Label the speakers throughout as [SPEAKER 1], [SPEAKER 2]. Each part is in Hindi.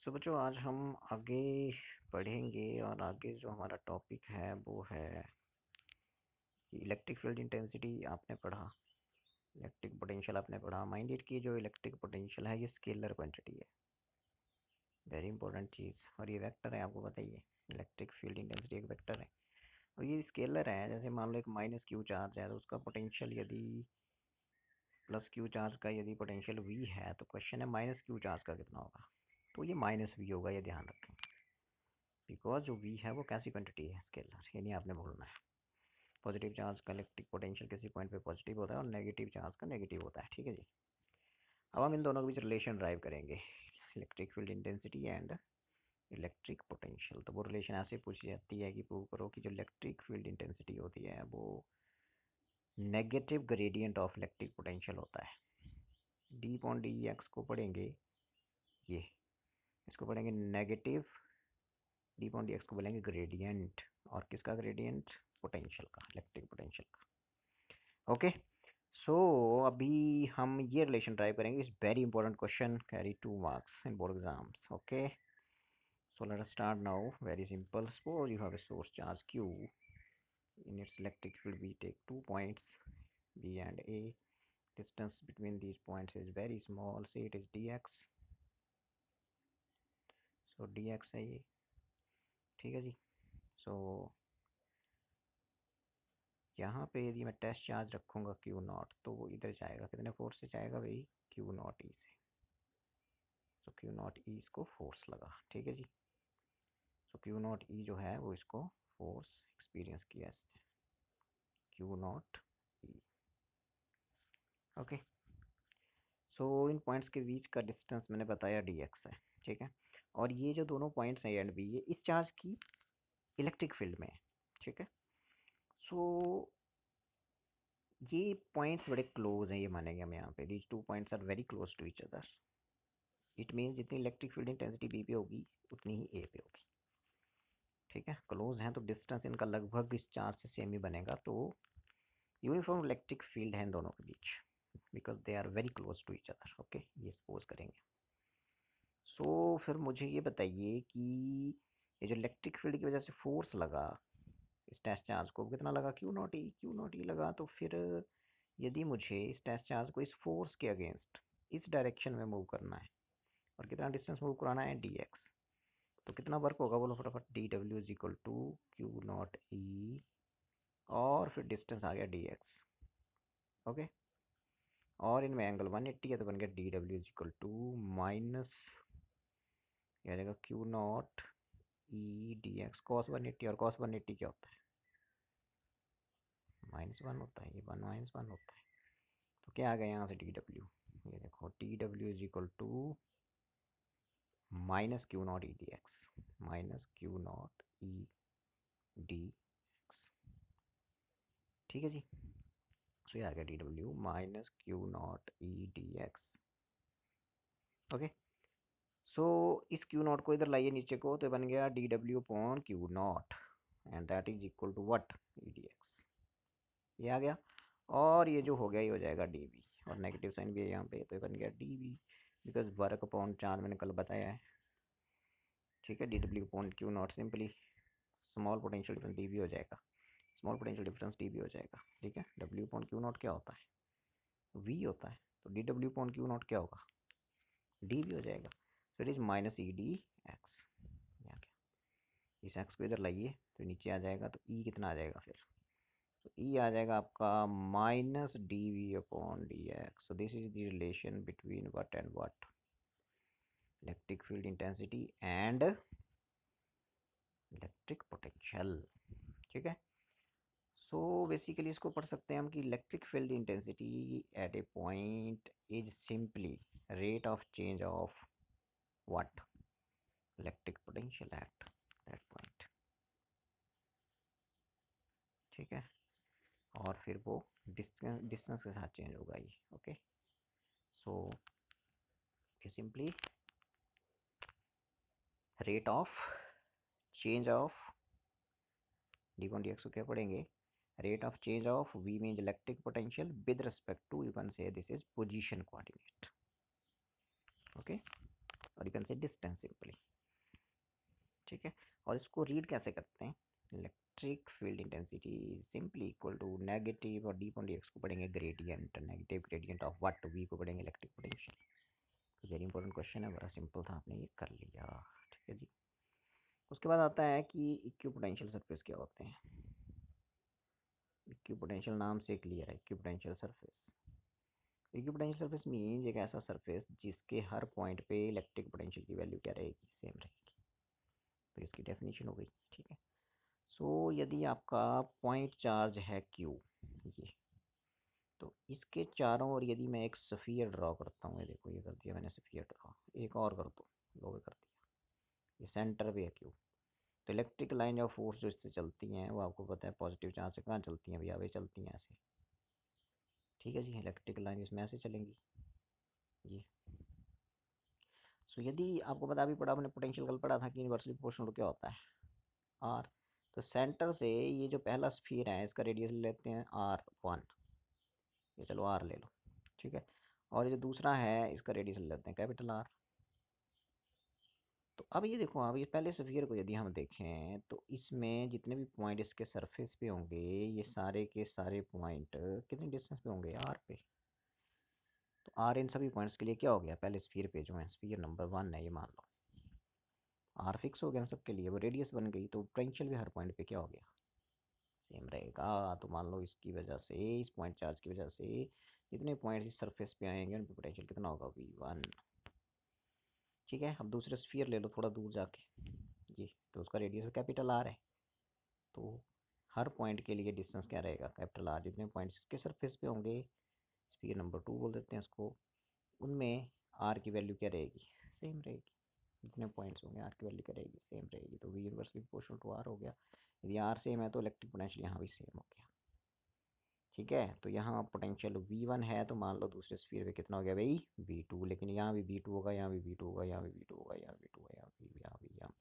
[SPEAKER 1] सो बच्चों आज हम आगे पढ़ेंगे और आगे जो हमारा टॉपिक है वो है कि इलेक्ट्रिक फील्ड इंटेंसिटी आपने पढ़ा, इलेक्ट्रिक पोटेंशियल आपने पढ़ा। माइंड इट कि जो इलेक्ट्रिक पोटेंशियल है ये स्केलर क्वांटिटी है, वेरी इंपॉर्टेंट चीज़। और ये वेक्टर है, आपको बताइए इलेक्ट्रिक फील्ड इंटेंसिटी एक वेक्टर है और ये स्केलर है। जैसे मान लो एक माइनस क्यू चार्ज है तो उसका पोटेंशियल यदि प्लस क्यू चार्ज का यदि पोटेंशियल वी है तो क्वेश्चन है माइनस क्यू चार्ज का कितना होगा। तो ये माइनस वी होगा, ये ध्यान रखें, बिकॉज जो वी है वो कैसी क्वांटिटी है, स्केलर, ये नहीं आपने भूलना है। पॉजिटिव चार्ज का इलेक्ट्रिक पोटेंशियल किसी पॉइंट पे पॉजिटिव होता है और नेगेटिव चार्ज का नेगेटिव होता है, ठीक है जी। अब हम इन दोनों के बीच रिलेशन ड्राइव करेंगे, electric field intensity and electric potential. तो वो रिलेशन ऐसे पूछी जाती है कि प्रूव करो कि जो इलेक्ट्रिक फील्ड इंटेंसिटी होती है वो negative gradient of electric potential होता है। डी पॉन डी एक्स को पढ़ेंगे, ये इसको पढ़ेंगे negative, D upon D x को बोलेंगे ग्रेडियंट। और किसका ग्रेडियंट? पोटेंशियल का, इलेक्ट्रिक पोटेंशियल का। ओके, सो अभी हम ये रिलेशन ड्राइव करेंगे। It's very important question, carry 2 marks in board exams. Okay, so let us start now. Very simple. Suppose you have a source charge q, in its electric field we take 2 points b and a. Distance between these points is very small, say it is dx. so dx है ये, ठीक है जी। so यहाँ पे यदि मैं टेस्ट चार्ज रखूँगा क्यू नॉट तो वो इधर जाएगा, कितने फोर्स से जाएगा भाई? क्यू नॉट ई से। तो क्यू नॉट ई इसको फोर्स लगा, ठीक है जी। सो क्यू नॉट ई जो है वो इसको फोर्स एक्सपीरियंस किया इसने, Q not E. Okay, so in points के बीच का डिस्टेंस मैंने बताया डी एक्स है, ठीक है। और ये जो दोनों पॉइंट्स हैं ए एंड बी, ये इस चार्ज की इलेक्ट्रिक फील्ड में है, ठीक है। सो ये पॉइंट्स बड़े क्लोज हैं, ये मानेंगे हम यहाँ पे। These 2 points are very close to each other. It mean जितनी इलेक्ट्रिक फील्ड इंटेंसिटी बी पे होगी उतनी ही ए पे होगी, ठीक है। क्लोज हैं तो डिस्टेंस इनका लगभग इस चार्ज से सेम ही बनेगा। तो यूनिफॉर्म इलेक्ट्रिक फील्ड है इन दोनों के बीच, because they are very close to each other. Okay, ये सपोज करेंगे। सो फिर मुझे ये बताइए कि ये जो इलेक्ट्रिक फील्ड की वजह से फोर्स लगा इस टेस्ट चार्ज को, कितना लगा? Q not e, q not e लगा। तो फिर यदि मुझे इस टेस्ट चार्ज को इस फोर्स के अगेंस्ट इस डायरेक्शन में मूव करना है और कितना डिस्टेंस मूव कराना है? D x. तो कितना वर्क होगा बोलो फटाफट? D W is equal to q not e और फिर डिस्टेंस आ गया डी एक्स। ओके, और इनमें एंगल 180 है तो बन गया D W is equal to minus, यह आ जाएगा Q not E D X cos 180। और कॉस 180 क्या होता है? -1 होता है, ये 1 - 1 होता है। तो क्या आ गया यहाँ से? डी डब्ल्यू, ये देखो d W is equal to minus q not E D x, minus q not E D x, ठीक है जी। सो ये आ गया डी डब्ल्यू minus q not E D x. Okay, so इस क्यू नॉट को इधर लाइए नीचे को, तो बन गया D W upon Q not and that is equal to what? E D X. ये आ गया और ये जो हो गया ये हो जाएगा डी वी, और नेगेटिव साइन भी है यहाँ पे, तो ये बन गया D V, because work upon charge मैंने कल बताया है, ठीक है। D W upon Q not simply small potential difference D V हो जाएगा, small potential difference D V हो जाएगा, ठीक है। डब्ल्यू अपॉन क्यू नॉट क्या होता है? वी होता है। तो D W upon Q not क्या होगा? डी वी हो जाएगा। So it is minus E D x. यहाँ क्या, इस एक्स को इधर लाइए तो नीचे आ जाएगा, तो ई कितना आ जाएगा फिर? तो ई आ जाएगा आपका minus D V upon D X. So this is the relation between what and what? Electric field intensity and electric potential, ठीक है। सो बेसिकली इसको पढ़ सकते हैं हम कि electric field intensity at A point is simply rate of change of what? Electric potential at that point, ठीक है। और फिर वो डिस्टेंस के साथ चेंज होगा ये। Okay, so simply rate of change of d one d x को क्या पढ़ेंगे? Rate of change of V means electric potential with respect to, you can say this is position coordinate. Okay, और you can say distance simply. ठीक है, और इसको रीड कैसे करते हैं, electric field intensity simply equal to negative, और डी पॉइंट एक्स को पढ़ेंगे gradient, negative gradient of what, we को पढ़ेंगे electric potential. Very important question है, बड़ा सिंपल था, आपने ये कर लिया। ठीक है जी। उसके बाद आता है कि इक्विपोटेंशियल सरफेस क्या होते हैं। इक्विपोटेंशियल नाम से क्लियर है, equipotential surface. Equipotential surface means एक ऐसा सरफेस जिसके हर पॉइंट पे इलेक्ट्रिक पोटेंशियल की वैल्यू क्या रहेगी, सेम रहेगी। तो इसकी डेफिनेशन हो गई। ठीक है, सो यदि आपका पॉइंट चार्ज है क्यू, ये, तो इसके चारों ओर यदि मैं एक स्फीयर ड्रॉ करता हूँ, ये देखो ये कर दिया मैंने स्फीयर ड्रॉ, एक और कर दो, लो कर दिया, ये सेंटर पे है क्यू। तो इलेक्ट्रिक लाइन ऑफ फोर्स जो इससे चलती हैं वो आपको पता है पॉजिटिव चार्ज से कहाँ चलती हैं भैया, वे चलती हैं ऐसे। ठीक है जी, इलेक्ट्रिक लाइन इसमें ऐसे चलेंगी ये। सो यदि आपको पता, अभी पढ़ा, अपने पोटेंशियल कल पढ़ा था कि इनवर्सली प्रोपोर्शनल क्या होता है, आर। तो सेंटर से ये जो पहला स्फीयर है इसका रेडियस ले लेते हैं R1, ये चलो R ले लो। ठीक है, और ये जो दूसरा है इसका रेडियस ले लेते हैं कैपिटल R। तो अब ये देखो, अब ये पहले स्फीयर को यदि हम देखें तो इसमें जितने भी पॉइंट इसके सरफेस पे होंगे, ये सारे के सारे पॉइंट कितने डिस्टेंस पे होंगे, R पे। तो R इन सभी पॉइंट्स के लिए क्या हो गया, पहले स्फीयर पे जो है, स्फीयर नंबर 1 है ये, मान लो R फिक्स हो गया इन सब के लिए, वो रेडियस बन गई, तो पोटेंशियल भी हर पॉइंट पे क्या हो गया, सेम रहेगा। तो मान लो इसकी वजह से, इस पॉइंट चार्ज की वजह से जितने पॉइंट इस सरफेस पे आएंगे उन पे पोटेंशियल कितना होगा, V1। ठीक है, अब दूसरे स्फीयर ले लो थोड़ा दूर जाके, ये तो उसका रेडियस कैपिटल R है। तो हर पॉइंट के लिए डिस्टेंस क्या रहेगा, कैपिटल R। जितने पॉइंट्स इसके सरफेस पे होंगे, स्फीयर नंबर 2 बोल देते हैं इसको, उनमें R की वैल्यू क्या रहेगी, सेम रहेगी। जितने पॉइंट्स होंगे R की वैल्यू क्या रहेगी, सेम रहेगी। तो V inversely proportional to R हो गया। यदि R सेम है तो इलेक्ट्रिक पोटेंशियल यहाँ भी सेम हो गया। ठीक है, तो यहाँ पोटेंशियल V1 है, तो मान लो दूसरे स्फीयर पे कितना हो गया भाई, V2। लेकिन यहाँ भी V2 होगा, यहाँ भी V2 होगा, यहाँ भी V2 होगा, यहाँ V2 होगा, यहाँ।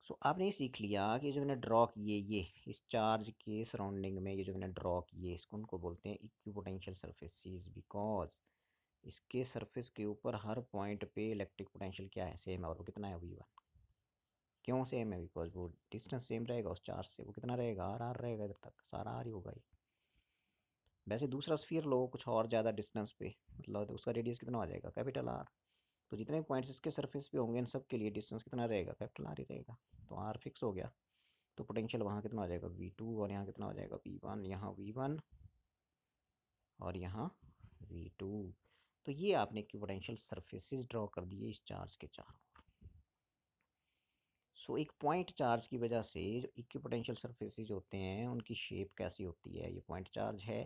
[SPEAKER 1] सो आपने ये सीख लिया कि जो मैंने ड्रॉ किए ये इस चार्ज के सराउंडिंग में, ये जो मैंने ड्रॉ किए इसको उनको बोलते हैं इक्विपोटेंशियल सरफेसेस, बिकॉज इसके सरफेस के ऊपर हर पॉइंट पे इलेक्ट्रिक पोटेंशियल क्या है, सेम है। और वो कितना है, V1। क्यों सेम है, बिकॉज वो डिस्टेंस सेम रहेगा उस चार्ज से, वो कितना रहेगा, R रहेगा, इधर तक सारा R ही होगा ये। वैसे दूसरा स्फीयर लो कुछ और ज़्यादा डिस्टेंस पे, मतलब उसका रेडियस कितना आ जाएगा, कैपिटल R। तो जितने पॉइंट्स इसके सरफेस पे होंगे इन सब के लिए डिस्टेंस कितना रहेगा, कैपिटल R ही रहेगा। तो R फिक्स हो गया। तो पोटेंशियल वहाँ कितना हो जाएगा, V2, और यहाँ कितना हो जाएगा, V1। यहाँ V1 और यहाँ V2। तो ये आपने इक्विपोटेंशियल सरफेसेस ड्रॉ कर दिए इस चार्ज के चारों। सो एक पॉइंट चार्ज की वजह से जो इक्विपोटेंशियल सरफेसेस होते हैं उनकी शेप कैसी होती है, ये पॉइंट चार्ज है,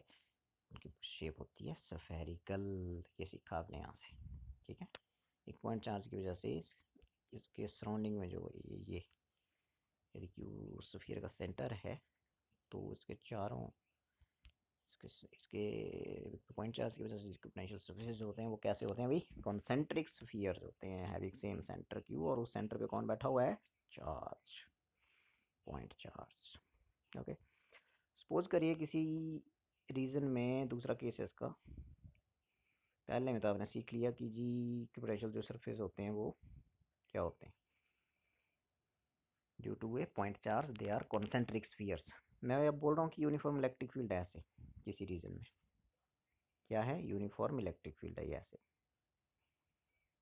[SPEAKER 1] उनकी शेप होती है स्फेरिकल। ये सीखा आपने यहाँ से। ठीक है, एक पॉइंट चार्ज की वजह से इसके सराउंडिंग में जो ये यदि क्यू स्फीयर का सेंटर है, तो इसके चारों, इसके इसके पॉइंट चार्ज की वजह से इसके पोटेंशियल सरफेसेस जो होते हैं वो कैसे होते हैं भाई, कॉन्सेंट्रिक स्फीयर्स होते हैं, हैविंग सेम सेंटर क्यू, और उस सेंटर पे कौन बैठा हुआ है, charge, point charge. Okay, suppose करिए किसी रीजन में, दूसरा केस है इसका, पहले में तो आपने सीख लिया कि जी के पोटेंशियल जो सरफेस होते हैं वो क्या होते हैं, due to a point charge they are concentric spheres. मैं अब बोल रहा हूँ कि यूनिफॉर्म इलेक्ट्रिक फील्ड है ऐसे, किसी रीजन में क्या है, यूनिफॉर्म इलेक्ट्रिक फील्ड है ये ऐसे।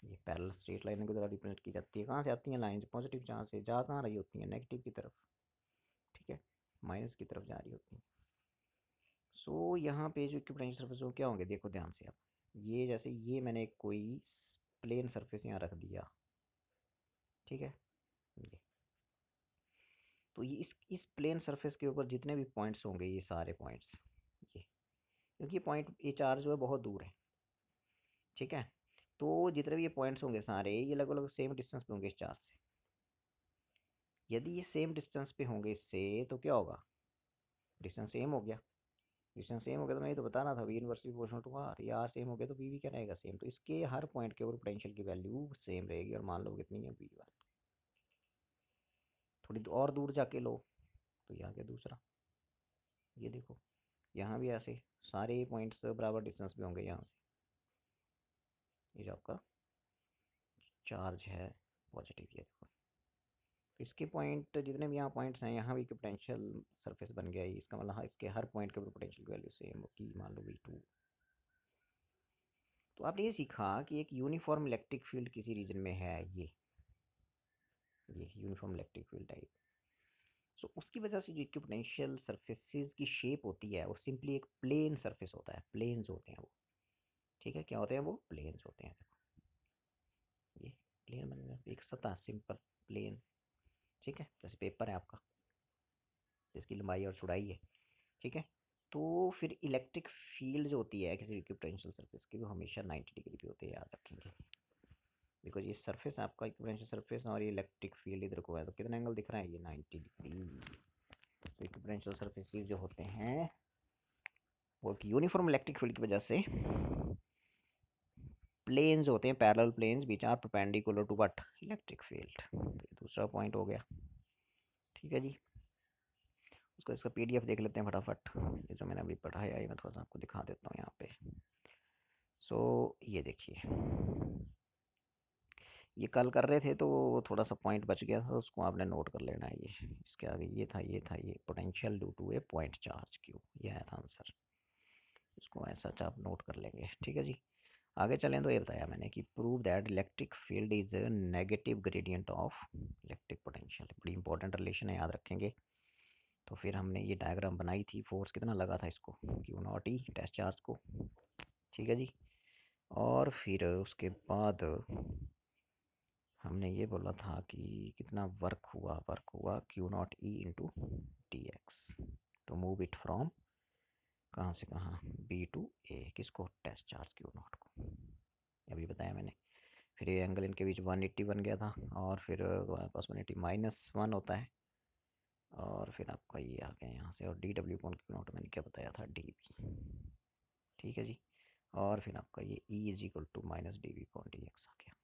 [SPEAKER 1] ये पैरेलल स्ट्रेट लाइन की तरह रिप्रेजेंट की जाती है, कहाँ से आती हैं लाइन, पॉजिटिव चार्ज से जा कहाँ रही होती हैं, नेगेटिव की तरफ। ठीक है, माइनस की तरफ जा रही होती हैं। सो यहाँ पे जो इक्विपोटेंशियल सरफेस वो क्या होंगे, देखो ध्यान से आप, ये जैसे ये मैंने कोई प्लेन सरफेस यहाँ रख दिया। ठीक है, ये तो ये इस प्लेन सरफेस के ऊपर जितने भी पॉइंट्स होंगे, ये सारे पॉइंट्स, ये क्योंकि ये पॉइंट, ये चार्ज जो है बहुत दूर है। ठीक है, तो जितने भी ये पॉइंट्स होंगे सारे, ये लगभग लगभग सेम डिस्टेंस पे होंगे इस चार्ज से। यदि ये सेम डिस्टेंस पे होंगे इससे, तो क्या होगा, डिस्टेंस सेम हो गया। डिस्टेंस सेम हो गया तो मैं ये तो बता रहा था, V inversely proportional to R, ये आर सेम हो गया तो वी भी क्या रहेगा, सेम। तो इसके हर पॉइंट के ऊपर पोटेंशियल की वैल्यू सेम रहेगी, और मान लो कितनी है, V1। थोड़ी और दूर जाके लो, तो यहाँ के दूसरा, ये देखो यहाँ भी ऐसे सारे पॉइंट्स बराबर डिस्टेंस पे होंगे यहाँ से, ये जो आपका चार्ज है पॉजिटिव, ये देखो। तो इसके पॉइंट जितने भी यहाँ पॉइंट्स हैं, यहाँ भी पोटेंशियल सरफेस बन गया। इसका मतलब हाँ, इसके हर पॉइंट के ऊपर पोटेंशियल की वैल्यू सेम होगी, मान लो V2। तो आपने ये सीखा कि एक यूनिफॉर्म इलेक्ट्रिक फील्ड किसी रीजन में है, ये यूनिफॉर्म इलेक्ट्रिक फील्ड टाइप। सो उसकी वजह से जो इक्विपोटेंशियल सरफेसेस की शेप होती है वो सिंपली एक प्लेन सरफेस होता है, प्लेन्स होते हैं वो। ठीक है, क्या होते हैं वो? प्लेन्स होते हैं। देखो ये प्लेन बन गया, एक सतह, सिंपल प्लेन। ठीक है, जैसे पेपर है आपका, जिसकी लंबाई और चौड़ाई है। ठीक है, तो फिर इलेक्ट्रिक फील्ड जो होती है किसी इक्विपोटेंशियल सरफेस की, वो हमेशा 90 डिग्री की होती है, याद रखेंगे। बिकॉज ये सरफेस आपका इक्विपोटेंशियल सरफेस और ये इलेक्ट्रिक फील्ड इधर को है, तो कितना एंगल दिख रहा है? ये 90 डिग्री। तो इक्विपोटेंशियल सरफेसेस जो होते हैं वो यूनिफॉर्म इलेक्ट्रिक फील्ड की वजह से प्लेन्स होते हैं, parallel planes which are perpendicular to what? Electric field. तो दूसरा पॉइंट हो गया। ठीक है जी, उसका इसका पीडीएफ देख लेते हैं फटाफट। ये जो मैंने अभी पढ़ाया है मैं थोड़ा सा आपको दिखा देता हूँ यहाँ पे। सो ये देखिए, ये कल कर रहे थे तो थोड़ा सा पॉइंट बच गया था, उसको आपने नोट कर लेना है। ये इसके आगे ये potential due to a point charge Q, ये है आंसर। इसको ऐसा आप नोट कर लेंगे। ठीक है जी, आगे चलें तो ये बताया मैंने कि prove that electric field is negative gradient of electric potential. बड़ी इंपॉर्टेंट रिलेशन है, याद रखेंगे। तो फिर हमने ये डायग्राम बनाई थी, फोर्स कितना लगा था इसको, Q0E टेस्ट चार्ज को। ठीक है जी, और फिर उसके बाद हमने ये बोला था कि कितना वर्क हुआ Q0E into dx to move it from कहाँ से कहाँ, B टू A। किसको? टेस्ट चार्ज Q0 को, अभी बताया मैंने। फिर ये एंगल इनके बीच 180 बन गया था, और फिर पास 180 -1 होता है, और फिर आपका ये आ गया यहाँ से, और DW पॉइंट Q0 मैंने क्या बताया था? DB। ठीक है जी, और फिर आपका ये E is equal to minus DB point dx आ गया।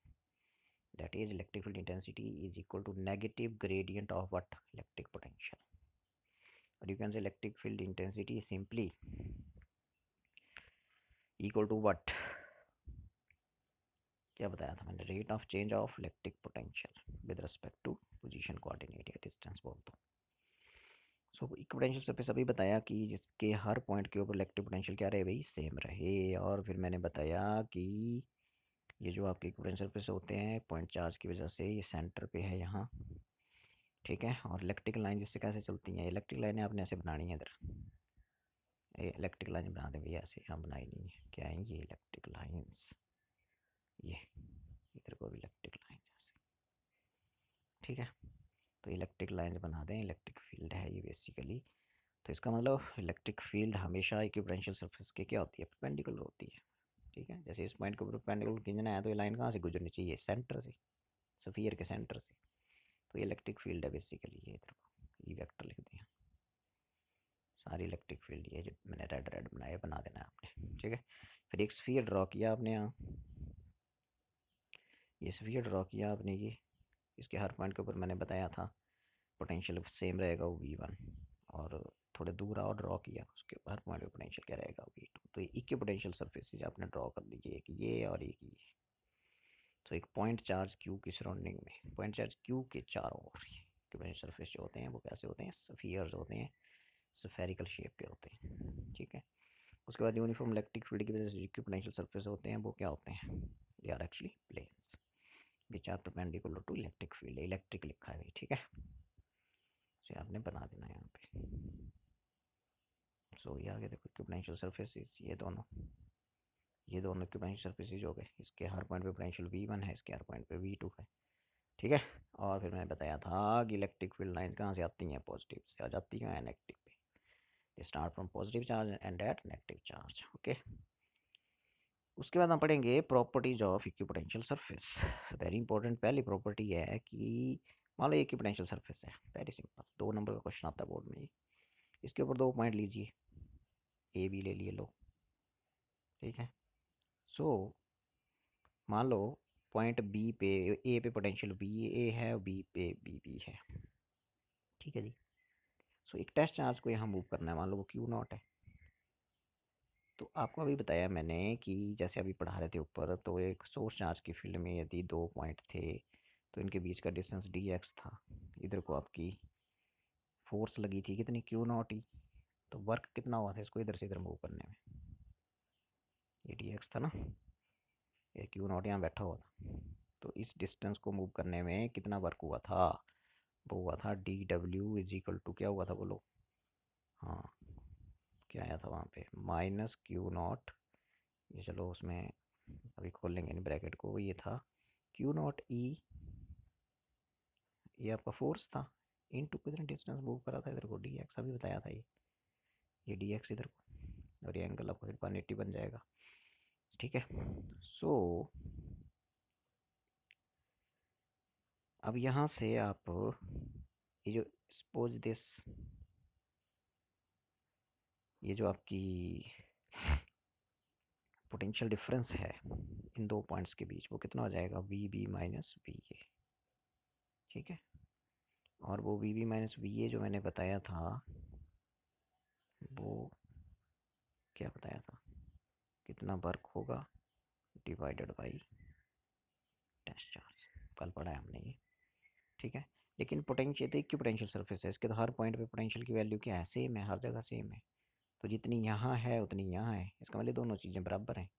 [SPEAKER 1] That is electric field intensity is equal to negative gradient of what? Electric potential. Or you can say electric field intensity is simply equal to what? क्या बताया था मैंने? Rate of change of electric potential with respect to position coordinate या डिस्टेंस बोल दो। सो इक्विपोटेंशियल सरफेस अभी बताया कि जिसके हर पॉइंट के ऊपर इलेक्ट्रिक पोटेंशियल क्या रहे भाई? सेम रहे। और फिर मैंने बताया कि ये जो आपके इक्विपोटेंशियल सरफेस होते हैं पॉइंट चार्ज की वजह से, ये सेंटर पे है यहाँ। ठीक है, और इलेक्ट्रिक लाइन जिससे कैसे चलती हैं? इलेक्ट्रिक लाइनें आपने ऐसे बनानी है इधर, ये इलेक्ट्रिक लाइन बना दें भैया, ऐसे यहाँ बनाई नहीं है। क्या है ये? इलेक्ट्रिक लाइंस, ये इधर को भी इलेक्ट्रिक लाइन जैसे। ठीक है, तो इलेक्ट्रिक लाइन बना दें, इलेक्ट्रिक फील्ड है ये बेसिकली। तो इसका मतलब इलेक्ट्रिक फील्ड हमेशा इक्विपोटेंशियल सरफेस के क्या होती है? परपेंडिकुलर होती है। ठीक है, जैसे इस पॉइंट के ऊपर परपेंडिकुलर खींचना है तो ये लाइन कहाँ से गुजरनी चाहिए? सेंटर से, स्फीयर के सेंटर से। तो ये इलेक्ट्रिक फील्ड है बेसिकली, ये इधर को ई वेक्टर लिख दिया। सारी इलेक्ट्रिक फील्ड ये जो मैंने रेड रेड बनाया बना देना है आपने। ठीक है, फिर एक स्फीयर ड्रॉ किया आपने यहाँ, ये स्फीयर ड्रॉ किया आपने, ये इसके हर पॉइंट के ऊपर मैंने बताया था पोटेंशियल सेम रहेगा वो V1, और थोड़े दूर और ड्रॉ किया, उसके हर पॉइंट पे पोटेंशियल क्या रहेगा? V2। तो ये इक्वि पोटेंशियल सरफेसेज आपने ड्रॉ कर लीजिए, एक ये और एक ये। तो एक पॉइंट चार्ज Q की सराउंडिंग में, पॉइंट चार्ज Q के चारों ओर इक्विपोटेंशियल सरफेस जो होते हैं वो कैसे होते हैं? स्फीयर्स होते हैं, स्फेरिकल शेप के होते हैं। ठीक है, उसके बाद यूनिफॉर्म इलेक्ट्रिक फील्ड की वजह से इक्विपोटेंशियल सरफेस होते हैं वो क्या होते हैं? They are actually planes which are perpendicular to electric field. Electric लिखा है भाई। ठीक है, इसे आपने बना देना है यहाँ पे। सो ये आगे देखो इक्विपोटेंशियल सरफेसेस, ये दोनों इक्विपोटेंशियल सरफेसेस हो गए। इसके हर पॉइंट पे पोटेंशियल V1 है, इसके हर पॉइंट पे V2 है। ठीक है, और फिर मैंने बताया था कि इलेक्ट्रिक फील्ड लाइन कहाँ से आती हैं? पॉजिटिव से आ जाती हैं, नेगेटिव पे। They start from positive charge and at negative charge. Okay, उसके बाद हम पढ़ेंगे properties of equipotential surface. Very important पहली प्रॉपर्टी है कि मान लो इक्विपोटेंशियल सरफेस है, वेरी सिंपल, 2 नंबर का क्वेश्चन आता है बोर्ड में। इसके ऊपर 2 पॉइंट लीजिए, ए बी ले लिए लो। ठीक है, सो मान लो पॉइंट बी पे, ए पे पोटेंशियल बी ए है और बी पे बी बी है। ठीक है जी, सो एक टेस्ट चार्ज को यहाँ मूव करना है, मान लो वो Q0 है। तो आपको अभी बताया मैंने कि जैसे अभी पढ़ा रहे थे ऊपर, तो एक सोर्स चार्ज की फील्ड में यदि 2 पॉइंट थे तो इनके बीच का डिस्टेंस डी एक्स था। इधर को आपकी फोर्स लगी थी कितनी, क्यू नॉट ई। तो वर्क कितना हुआ था इसको इधर से इधर मूव करने में, ये डी एक्स था ना, ये क्यू नॉट यहाँ बैठा हुआ था। तो इस डिस्टेंस को मूव करने में कितना वर्क हुआ था, वो हुआ था D W is equal to, क्या हुआ था बोलो। हाँ, क्या आया था वहाँ पे, माइनस क्यू नॉट, ये चलो उसमें अभी खोल लेंगे इन ब्रैकेट को, ये था क्यू नॉट ई, ये आपका फोर्स था, इन टू कितने डिस्टेंस मूव करा था इधर को, डी एक्स अभी बताया था ये डी एक्स इधर को, और ये एंगल आपका फिर 180 बन जाएगा। ठीक है। सो अब यहाँ से आप ये जो सपोज दिस, ये जो आपकी पोटेंशियल डिफरेंस है इन दो पॉइंट्स के बीच, वो कितना हो जाएगा, V B minus V A. ठीक है। और वो V B minus V A जो मैंने बताया था, वो क्या बताया था, कितना वर्क होगा डिवाइडेड बाई टेस्ट चार्ज, कल पढ़ा है हमने ये। ठीक है। लेकिन पोटेंशियल, तो इक्वी पोटेंशियल सर्फेस है, इसके तो हर पॉइंट पे पोटेंशियल की वैल्यू क्या है, सेम है, हर जगह सेम है। तो जितनी यहाँ है उतनी यहाँ है, इसका मतलब दोनों चीज़ें बराबर हैं।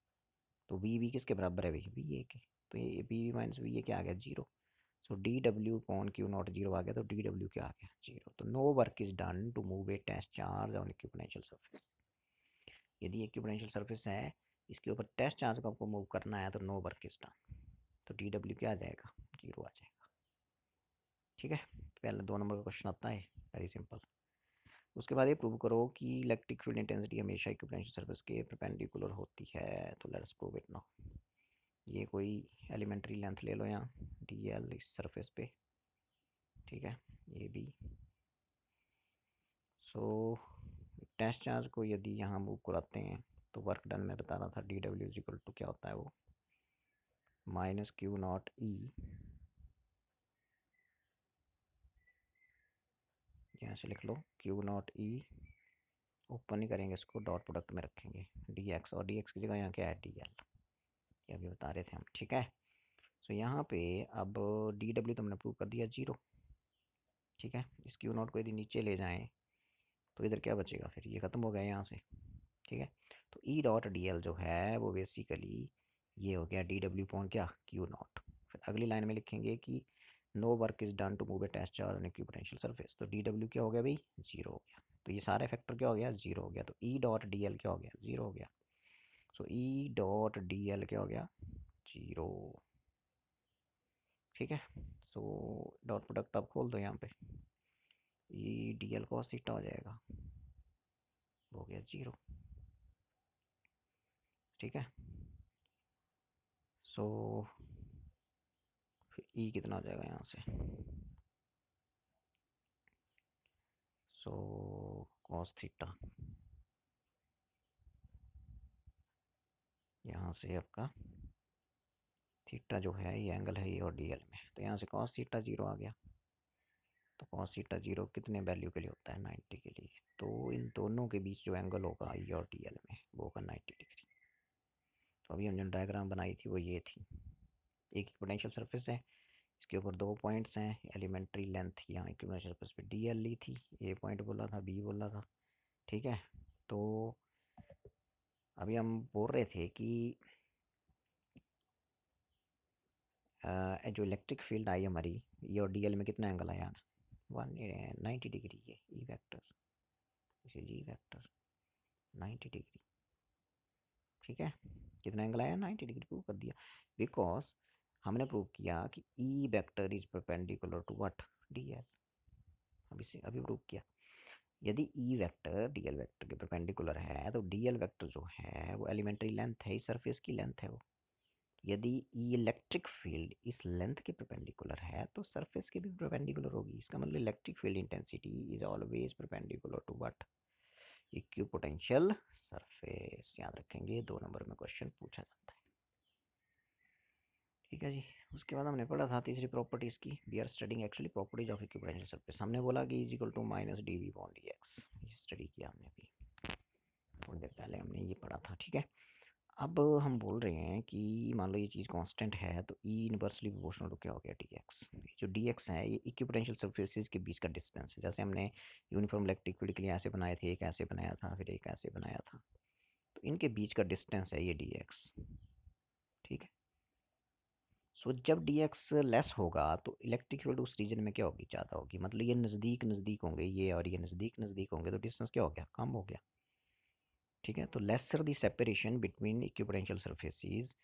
[SPEAKER 1] तो वी बी किसके बराबर है भाई, वी ए के। तो ये V B minus V A क्या आ गया, zero. So D W upon Q not zero आ गया, तो डी डब्ल्यू क्या आ गया, जीरो। तो no work is done to move a test charge on equipotential surface. यदि इक्विपोटेंशियल सरफेस है, इसके ऊपर टेस्ट चार्ज को आपको मूव करना है, तो नो वर्क इज डन, तो डी डब्ल्यू क्या आ जाएगा, जीरो आ जाएगा। ठीक है। पहले 2 नंबर का क्वेश्चन आता है, वेरी सिंपल। उसके बाद ये प्रूव करो कि इलेक्ट्रिक फील्ड इंटेंसिटी हमेशा इक्विपोटेंशियल सरफेस के परपेंडिकुलर होती है। तो लेट्स प्रूव इट नाउ। ये कोई एलिमेंट्री लेंथ ले लो यहाँ, डी एल इस सरफेस पे। ठीक है, ये भी। सो टेस्ट चार्ज को यदि यहाँ मूव कराते हैं, तो वर्क डन में बता रहा था D W is equal to क्या होता है वो, माइनस क्यू नॉट ई, यहाँ से लिख लो क्यू नॉट ई, ओपन नहीं करेंगे इसको, डॉट प्रोडक्ट में रखेंगे डी एक्स, और डी एक्स की जगह यहाँ क्या है, डी एल, ये अभी बता रहे थे हम। ठीक है। सो यहाँ पे अब डी डब्ल्यू तो हमने प्रूव कर दिया जीरो। ठीक है। इस क्यू नॉट को यदि नीचे ले जाएं, तो इधर क्या बचेगा, फिर ये ख़त्म हो गया यहाँ से। ठीक है। तो ई डॉट डी एल जो है वो बेसिकली ये हो गया डी डब्ल्यू पॉन क्या, क्यू नॉट। फिर अगली लाइन में लिखेंगे कि no work is done to move a test charge on equipotential surface, तो डी डब्ल्यू क्या हो गया भाई, जीरो हो गया। तो ये सारे फैक्टर क्या हो गया, जीरो हो गया। तो ई डॉट डी एल क्या हो गया, जीरो हो गया। सो ई डॉट डी एल क्या हो गया, जीरो। ठीक है। सो डॉट प्रोडक्ट आप खोल दो यहाँ पे, E D L cos theta हो जाएगा, हो गया जीरो। ठीक है। सो फिर ई कितना हो जाएगा यहाँ से, सो कॉस थीटा, यहाँ से आपका थीटा जो है ये एंगल है ये और डी एल में, तो यहाँ से कॉस थीटा जीरो आ गया। तो कॉस थीटा जीरो कितने वैल्यू के लिए होता है, 90 के लिए। तो इन दोनों के बीच जो एंगल होगा ई और डी एल में, वो होगा 90 डिग्री। तो अभी हम जो डायग्राम बनाई थी वो ये थी, एक पोटेंशियल सरफेस है, इसके ऊपर 2 पॉइंट्स हैं, एलिमेंट्री लेंथ यहाँ इक्विपोटेंशियल सरफेस पे डी एल ली थी, ए पॉइंट बोला था, बी बोला था। ठीक है। तो अभी हम बोल रहे थे कि जो इलेक्ट्रिक फील्ड आई हमारी, ये और डी एल में कितना एंगल आया, 190 डिग्री है, ई वेक्टर, इसे जी वेक्टर 90 डिग्री। ठीक है। कितना एंगल आया, 90 डिग्री, प्रूव कर दिया। बिकॉज हमने प्रूव किया कि E vector is perpendicular to what, D L. अभी से अभी प्रूव किया, यदि E vector D L vector के परपेंडिकुलर है, तो डी एल वेक्टर जो है वो एलिमेंट्री लेंथ है, इस सरफेस की लेंथ है वो। यदि ई इलेक्ट्रिक फील्ड इस लेंथ के परपेंडिकुलर है, तो सरफेस के भी परपेंडिकुलर होगी। इसका मतलब electric field intensity is always perpendicular to what, equipotential surface. याद रखेंगे, 2 नंबर में क्वेश्चन पूछा जाता है। ठीक है जी। उसके बाद हमने पढ़ा था तीसरी प्रॉपर्टी इसकी, we are studying actually properties of equipotential surface. हमने बोला कि is equal to minus D V बॉन्ड डी एक्स, ये स्टडी किया हमने अभी। थोड़ी देर पहले हमने ये पढ़ा था, ठीक है। अब हम बोल रहे हैं कि मान लो ये चीज़ कांस्टेंट है, तो ई इनवर्सली प्रोपोर्शनल टू क्या हो गया, डी एक्स। जो डी एक्स है ये इक्विपोटेंशियल सरफेसेस के बीच का डिस्टेंस है। जैसे हमने यूनिफॉर्म इलेक्ट्रिक फील्ड के लिए ऐसे बनाए थे, एक ऐसे बनाया था, फिर एक ऐसे बनाया था, तो इनके बीच का डिस्टेंस है ये डी एक्स, ठीक है। सो जब डी एक्स लेस होगा तो इलेक्ट्रिक फील्ड उस रीजन में क्या होगी, ज़्यादा होगी। मतलब ये नज़दीक नज़दीक होंगे, ये और ये नज़दीक नज़दीक होंगे, तो डिस्टेंस क्या हो गया, कम हो गया, ठीक है। तो lesser the separation between equipotential surfaces,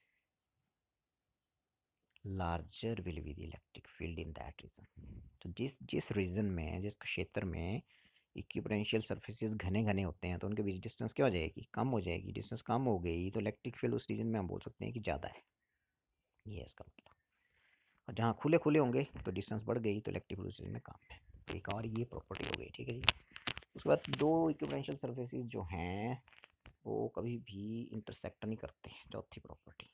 [SPEAKER 1] larger will be the electric field in that region. तो जिस जिस रीजन में, जिस क्षेत्र में इक्विपोटेंशियल सरफेसेस घने घने होते हैं, तो उनके बीच डिस्टेंस क्या हो जाएगी, कम हो जाएगी। डिस्टेंस कम हो गई तो इलेक्ट्रिक फील्ड उस रीजन में हम बोल सकते हैं कि ज़्यादा है, ये है इसका मतलब। और जहाँ खुले खुले होंगे तो डिस्टेंस बढ़ गई, तो इलेक्ट्रिक फील्ड उस रीजन में कम है। एक और ये प्रॉपर्टी हो गई, ठीक है जी। उसके बाद दो इक्विपोटेंशियल सरफेसेस जो हैं वो कभी भी इंटरसेक्ट नहीं करते हैं, चौथी प्रॉपर्टी।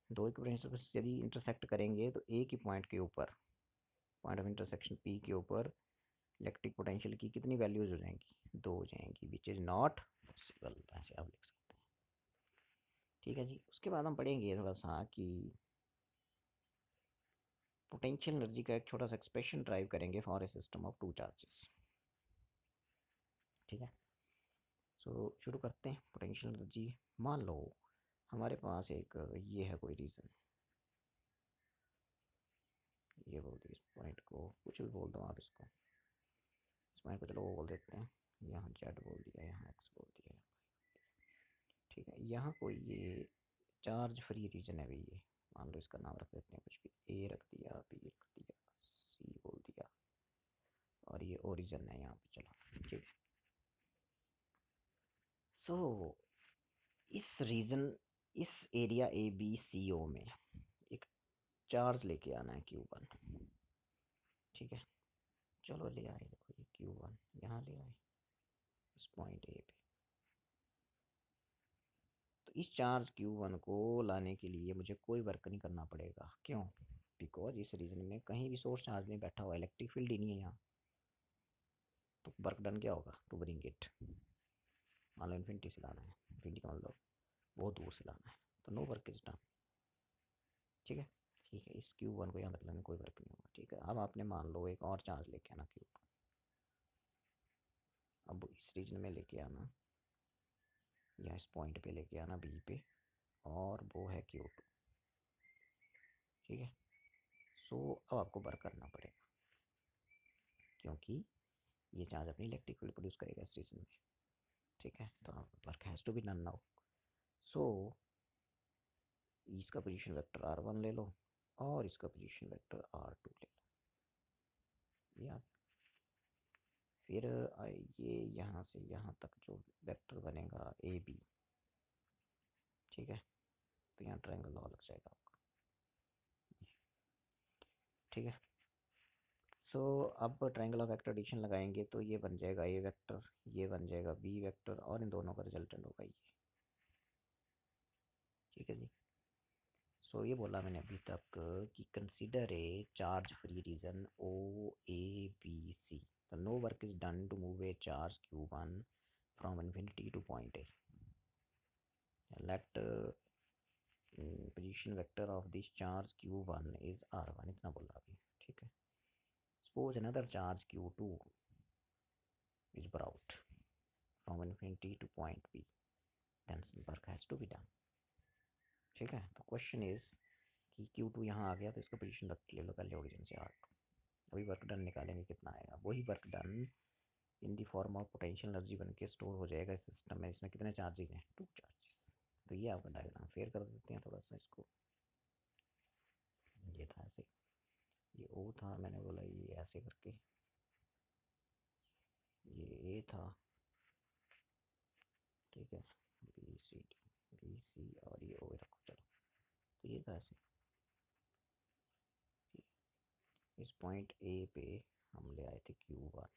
[SPEAKER 1] दो इक्विपोटेंशियल सरफेस यदि इंटरसेक्ट करेंगे तो एक ही पॉइंट के ऊपर, पॉइंट ऑफ इंटरसेक्शन पी के ऊपर इलेक्ट्रिक पोटेंशियल की कितनी वैल्यूज हो जाएंगी, दो हो जाएंगी, विच इज़ नॉट पॉसिबल, ऐसे आप लिख सकते हैं, ठीक है जी। उसके बाद हम पढ़ेंगे थोड़ा सा कि पोटेंशियल एनर्जी का एक छोटा सा एक्सप्रेशन ड्राइव करेंगे for a system of two charges, ठीक है। सो शुरू करते हैं। पोटेंशियल एनर्जी, मान लो हमारे पास एक ये है कोई रीज़न, ये बोल दिए इस पॉइंट को, कुछ भी बोल दो आप इसको, इस पॉइंट को चलो वो बोल देते हैं, यहाँ जेड बोल दिया, यहाँ एक्स बोल दिया, ठीक है। यहाँ कोई ये चार्ज फ्री रीजन है भाई, ये मान लो इसका नाम रख देते हैं कुछ भी, ए रख दिया, बी रख दिया, सी बोल दिया, और ये ओरिजिन है यहाँ पे, चलो ठीक है। सो इस रीजन, इस एरिया ए बी सी ओ में एक चार्ज लेके आना है Q1, ठीक है। चलो ले आए, देखो ये Q1 यहाँ ले आए इस पॉइंट ए पे। तो इस चार्ज Q1 को लाने के लिए मुझे कोई वर्क नहीं करना पड़ेगा, क्यों, बिकॉज इस रीजन में कहीं भी सोर्स चार्ज नहीं बैठा हुआ, इलेक्ट्रिक फील्ड ही नहीं है यहाँ। तो वर्क डन क्या होगा, टू ब्रिंग इट, मान लो इन्फिनिटी से लाना है, इन्फिनिटी का मतलब बहुत दूर से लाना है, तो नो वर्क इज डन, ठीक है। ठीक है, इस Q1 को यहाँ रख लेने, कोई वर्क नहीं होगा, ठीक है। अब आपने मान लो एक और चार्ज लेके आना Q, अब इस रीजन में लेके आना, या इस पॉइंट पे लेके आना बी पे, और वो है Q2, ठीक है। सो अब आपको वर्क करना पड़ेगा, क्योंकि ये चार्ज अपनी इलेक्ट्रिक फील्ड प्रोड्यूस करेगा इस रीजन में, ठीक है। तो work has to be done now. So इसका पोजीशन वेक्टर R1 ले लो, और इसका पोजीशन वेक्टर R2 ले लो, या फिर ये यहाँ से यहाँ तक जो वेक्टर बनेगा AB, ठीक है। तो यहाँ ट्रायंगल लॉ लग जाएगा आपका, ठीक है। सो अब ट्रायंगल ऑफ वेक्टर एडिशन लगाएंगे तो ये बन जाएगा A वेक्टर, ये बन जाएगा B वेक्टर, और इन दोनों का रिजल्टेंट होगा ये, ठीक है जी। सो ये बोला मैंने अभी तक कि consider a charge free region OABC, तो no work is done to move a charge Q1 from infinity to point A, let position vector of this charge Q1 is R1, इतना बोला अभी, ठीक है। Suppose another charge Q2 is brought from infinity to point B, then work has to be done, ठीक है। तो क्वेश्चन इज कि Q2 यहाँ आ गया, तो इसका पोजीशन रख ले लो पहले ओरिजिन से R2। अभी वर्क डन निकालेंगे कितना आएगा, वही work done in the form of potential energy बन के स्टोर हो जाएगा इस सिस्टम में। इसमें कितने चार्जेस हैं, टू चार्जेस। तो ये आपका डायग्राम फेयर कर देते हैं थोड़ा सा इसको, ये था ऐसे, ये O था, मैंने बोला ये ऐसे करके, ये A था, ठीक है, BC और ये O रखो, चलो। तो ये था ऐसे, इस पॉइंट ए पे हम ले आए थे Q1,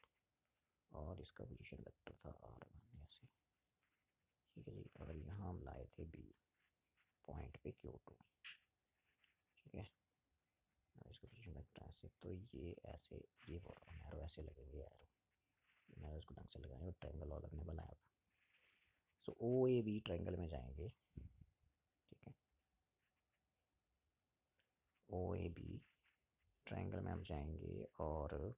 [SPEAKER 1] और इसका पोजीशन वेक्टर था R1 ऐसे, ठीक है जी। और यहाँ हम लाए थे B पॉइंट पे Q2, ठीक है। इसका पोजीशन वेक्टर ऐसे, तो ये ऐसे, ये बोल रहा हूँ एरो ऐसे लगेंगे, एरो इसको ढंग से लगाएंगे, ट्रायंगल और लगने बनाया था, सो ओ ए बी ट्रायंगल में जाएंगे, ठीक है, ओ ए बी ट्रायंगल में हम जाएंगे और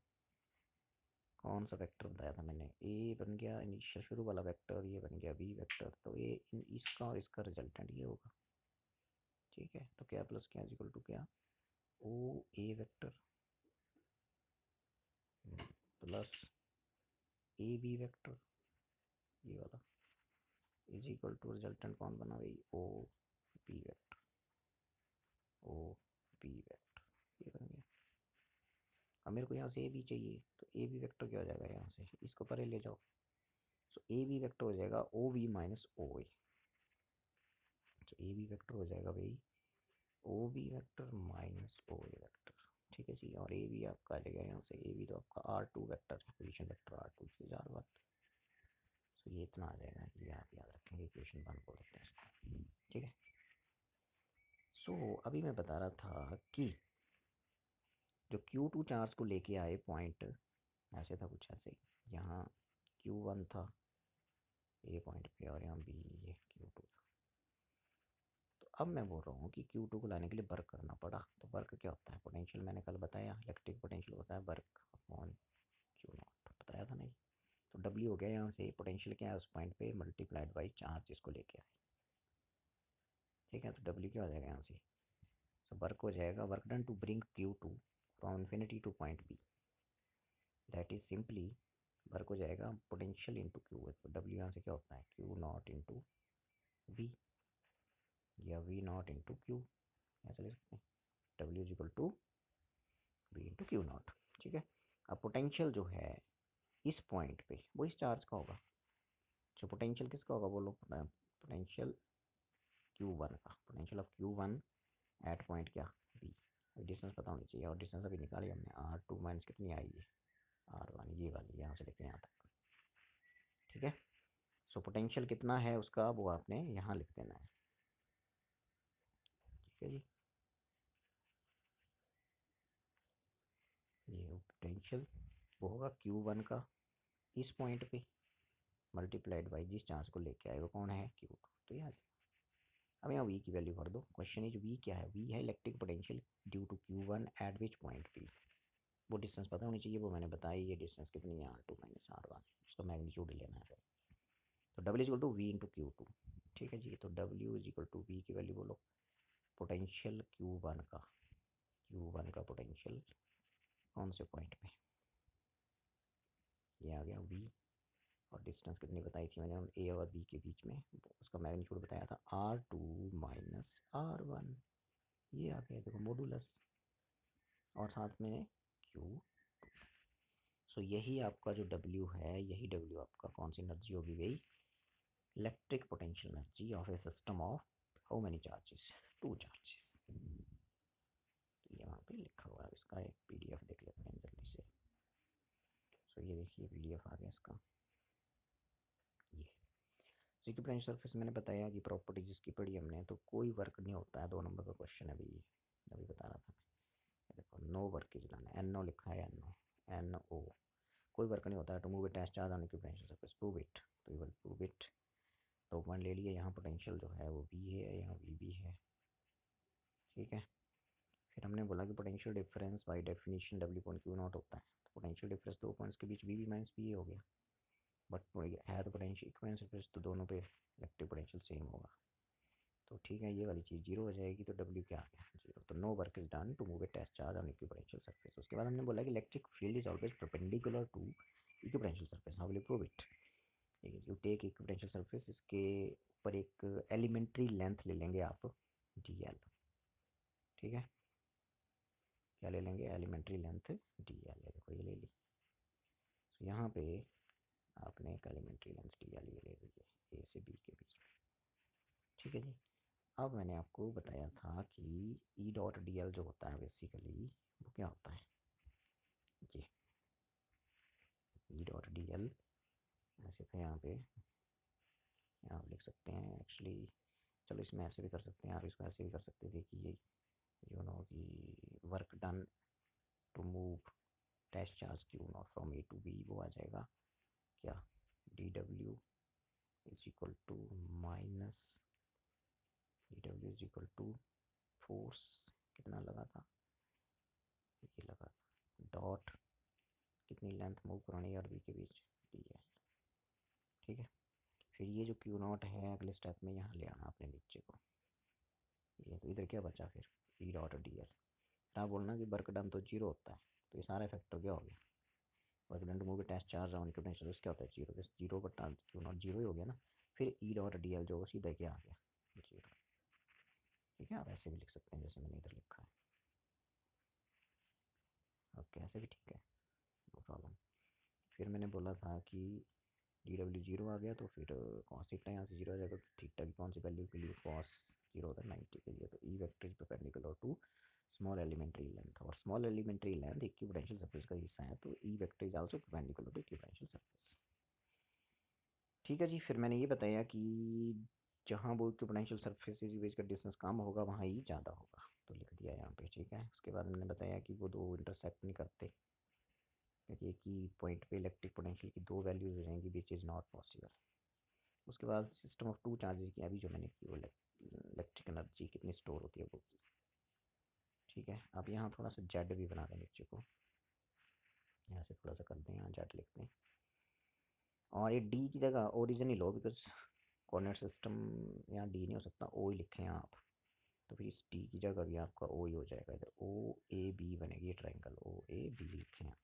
[SPEAKER 1] कौन सा वेक्टर बताया था मैंने, ए बन गया इनिशियल शुरू वाला वेक्टर, ये बन गया बी वेक्टर, तो ये इसका और इसका रिजल्टेंट ये होगा, ठीक है। तो क्या प्लस क्या इक्वल टू क्या, O A vector plus A B vector, ये वाला इज इक्वल टू रिजल्टेंट कौन बना भाई, O B vector, O B vector, ये बन गया। अब मेरे को यहाँ से ए बी चाहिए, तो ए बी वेक्टर क्या हो जाएगा, यहाँ से इसको परे ले जाओ, सो ए बी वेक्टर हो जाएगा ओ बी माइनस ओ ए, तो ए बी वेक्टर हो जाएगा भाई O B vector minus O A vector, ठीक है जी। और ए बी आपका आ जाएगा यहाँ से, ए बी तो आपका आर टू वेक्टर है, पोजिशन वेक्टर आर टू से जार बात, तो ये इतना आ जाएगा, ये आप याद रखेंगे, इक्वेशन 1 बोल देते हैं इसको, ठीक है। सो अभी मैं बता रहा था कि जो Q2 चार्ज को लेके आए पॉइंट, ऐसे था कुछ ऐसे, यहाँ Q1 था ए पॉइंट पे और यहाँ बी, ये Q2 था। तो अब मैं बोल रहा हूँ कि Q2 को लाने के लिए वर्क करना पड़ा, तो वर्क क्या होता है, पोटेंशियल मैंने कल बताया, इलेक्ट्रिक पोटेंशियल होता है वर्क अपॉन क्यू नॉट, बताया था नहीं। तो W हो गया यहाँ से, पोटेंशियल क्या है उस पॉइंट पे, मल्टीप्लाइड बाई चार्ज इसको लेके आए, ठीक है। तो W क्या हो जाएगा यहाँ से, तो वर्क हो जाएगा, work done to bring Q2 from infinity to point B, that is simply work हो जाएगा पोटेंशियल इंटू क्यू, तो W यहाँ से क्या होता है, क्यू नॉट इंटू वी, या वी नॉट इंटू क्यू, ऐसा ले सकते हैं, W is equal to V into Q naught, ठीक है। अब पोटेंशियल जो है इस पॉइंट पे वो इस चार्ज का होगा, जो पोटेंशियल किसका होगा बोलो, पोटेंशियल Q1 का, potential of Q1 at point क्या बी, डिस्टेंस पता होनी चाहिए, और डिस्टेंस अभी निकाली हमने, R2 माइनस कितनी आई है R1, ये वाली यहाँ से लेके यहाँ तक, ठीक है। सो पोटेंशियल कितना है उसका वो आपने यहाँ लिख देना है, ठीक है जी। ये पोटेंशियल वो होगा Q1 का इस पॉइंट पे मल्टीप्लाइड बाई जिस चार्ज को लेके आए वो कौन है Q2, तो ये आ जाएगा। अब यहाँ वी की वैल्यू भर दो, क्वेश्चन इज वी क्या है, वी है electric potential due to Q1 at which point P, वो डिस्टेंस पता होनी चाहिए, वो मैंने बताई, ये डिस्टेंस कितनी है R2 माइनस R1, उसका मैग्नीट्यूड लेना है फिर। तो W is equal to V into Q2, ठीक है जी। तो W is equal to V की वैल्यू बोलो, पोटेंशियल Q1 का, Q1 का पोटेंशियल कौन से पॉइंट पे, ये आ गया वी, और डिस्टेंस कितनी बताई थी मैंने ए और बी के बीच में, उसका मैग्नीट्यूड बताया था R2 माइनस R1, ये आ गया देखो मॉडुलस, और साथ में Q। सो यही आपका जो W है, यही W आपका कौन सी एनर्जी होगी भाई, electric potential energy of A system of how many charges, 2 charges. ये वहाँ पे लिखा हुआ है, इसका एक PDF देख लेते हैं जल्दी से। सो ये देखिए PDF आ गया इसका, ये सिक्योर पोटेंशियल सरफेस मैंने बताया कि प्रॉपर्टी जिसकी पढ़ी हमने, तो कोई वर्क नहीं होता है, 2 नंबर का क्वेश्चन है भाई, अभी बता रहा था मैं, देखो no work is done, NO लिखा है, NO, कोई वर्क नहीं होता है, to move it as charge on equipotential surface, prove it, तो यू विल प्रूव इट। तो पॉइंट ले लिए, यहाँ पोटेंशियल जो है वो V है, यहाँ VB है, ठीक है। फिर हमने बोला कि potential difference by definition W point Q not होता है, तो पोटेंशियल डिफरेंस दो पॉइंट्स के बीच VB माइनस PA हो गया, बट है तो पोटेंशियल इक्विवेलेंट सरफेस, तो दोनों पे इलेक्ट्रिक पोटेंशियल सेम होगा, तो ठीक है। ये वाली चीज़ जीरो हो जाएगी, तो W क्या आ गया, जीरो, तो no work is done to move a test charge on equipotential surface. उसके बाद हमने बोला कि electric field is always perpendicular to equipotential surface, how will you prove it, you take equipotential surface, इसके ऊपर एक एलिमेंट्री लेंथ ले लेंगे आप DL, ठीक है, क्या ले लेंगे, एलिमेंट्री लेंथ DL, देखो ये ले ली, तो यहाँ पे आपने एक एलिमेंट्री लेंथ DL ये ले ली है A से B के बीच में, ठीक है जी। अब मैंने आपको बताया था कि ई डॉट डी एल जो होता है बेसिकली वो क्या होता है जी, ई डॉट डी एल ऐसे था यहाँ पे, यहाँ आप लिख सकते हैं एक्चुअली, चलो इसमें ऐसे भी कर सकते हैं आप, इसको ऐसे भी कर सकते हैं, देखिए यू नो कि work done to move test charge Q naught from A to B, वो आ जाएगा क्या, DW is equal to minus D W is equal to force कितना लगा था, ये लगा था डॉट कितनी लेंथ मूव करानी है और बी के बीच डी एल। ठीक है, फिर ये जो क्यू नॉट है अगले स्टेप में यहाँ ले आना अपने नीचे को, ये तो इधर क्या बचा फिर ई डॉट डी एल। फिर आप बोलना कि वर्क डन तो जीरो होता है, तो ये सारा फैक्टर क्या हो गया, work done to move test charge on equipotential क्या होता है जीरो, जैसे जीरो बटा क्यू नॉट जीरो ही हो गया ना। फिर ई डॉट डी एल जो सीधा क्या आ गया जीरो। ठीक है, आप ऐसे भी लिख सकते हैं जैसे मैंने इधर लिखा है, ओके ऐसे भी ठीक है, नो प्रॉब्लम। फिर मैंने बोला था कि डी डब्ल्यू जीरो आ गया, तो फिर कॉस थीटा यहाँ से जीरो आ जाएगा, तो थीटा की कौन सी वैल्यू के लिए कॉस जीरो होता है 90 के लिए, तो E vector is perpendicular to small elementary length, और small elementary length equipotential surface का हिस्सा है, तो E vector is also perpendicular to equipotential surface. ठीक है जी, फिर मैंने ये बताया कि जहाँ वो इक्विपोटेंशियल सरफेस के बीच का डिस्टेंस कम होगा वहाँ ई ज़्यादा होगा, तो लिख दिया यहाँ पे। ठीक है, उसके बाद मैंने बताया कि वो दो इंटरसेक्ट नहीं करते, क्योंकि एक ही पॉइंट पे इलेक्ट्रिक पोटेंशियल की दो वैल्यूज हो जाएंगी, विच इज़ नॉट पॉसिबल। उसके बाद सिस्टम ऑफ टू चार्जेस की, अभी जो मैंने की वो इलेक्ट्रिक एनर्जी कितनी स्टोर होती है वो की। ठीक है, अब यहाँ थोड़ा सा जेड भी बना दें नीचे को, यहाँ से थोड़ा सा कर दें, यहाँ जेड लिखते हैं, और ये डी की जगह origin he low, because coordinate system यहाँ डी नहीं हो सकता, ओ ही लिखें आप, तो फिर इस डी की जगह भी आपका ओ ही हो जाएगा, इधर ओ ए बी बनेगी, ट्रायंगल ओ ए बी लिखें आप।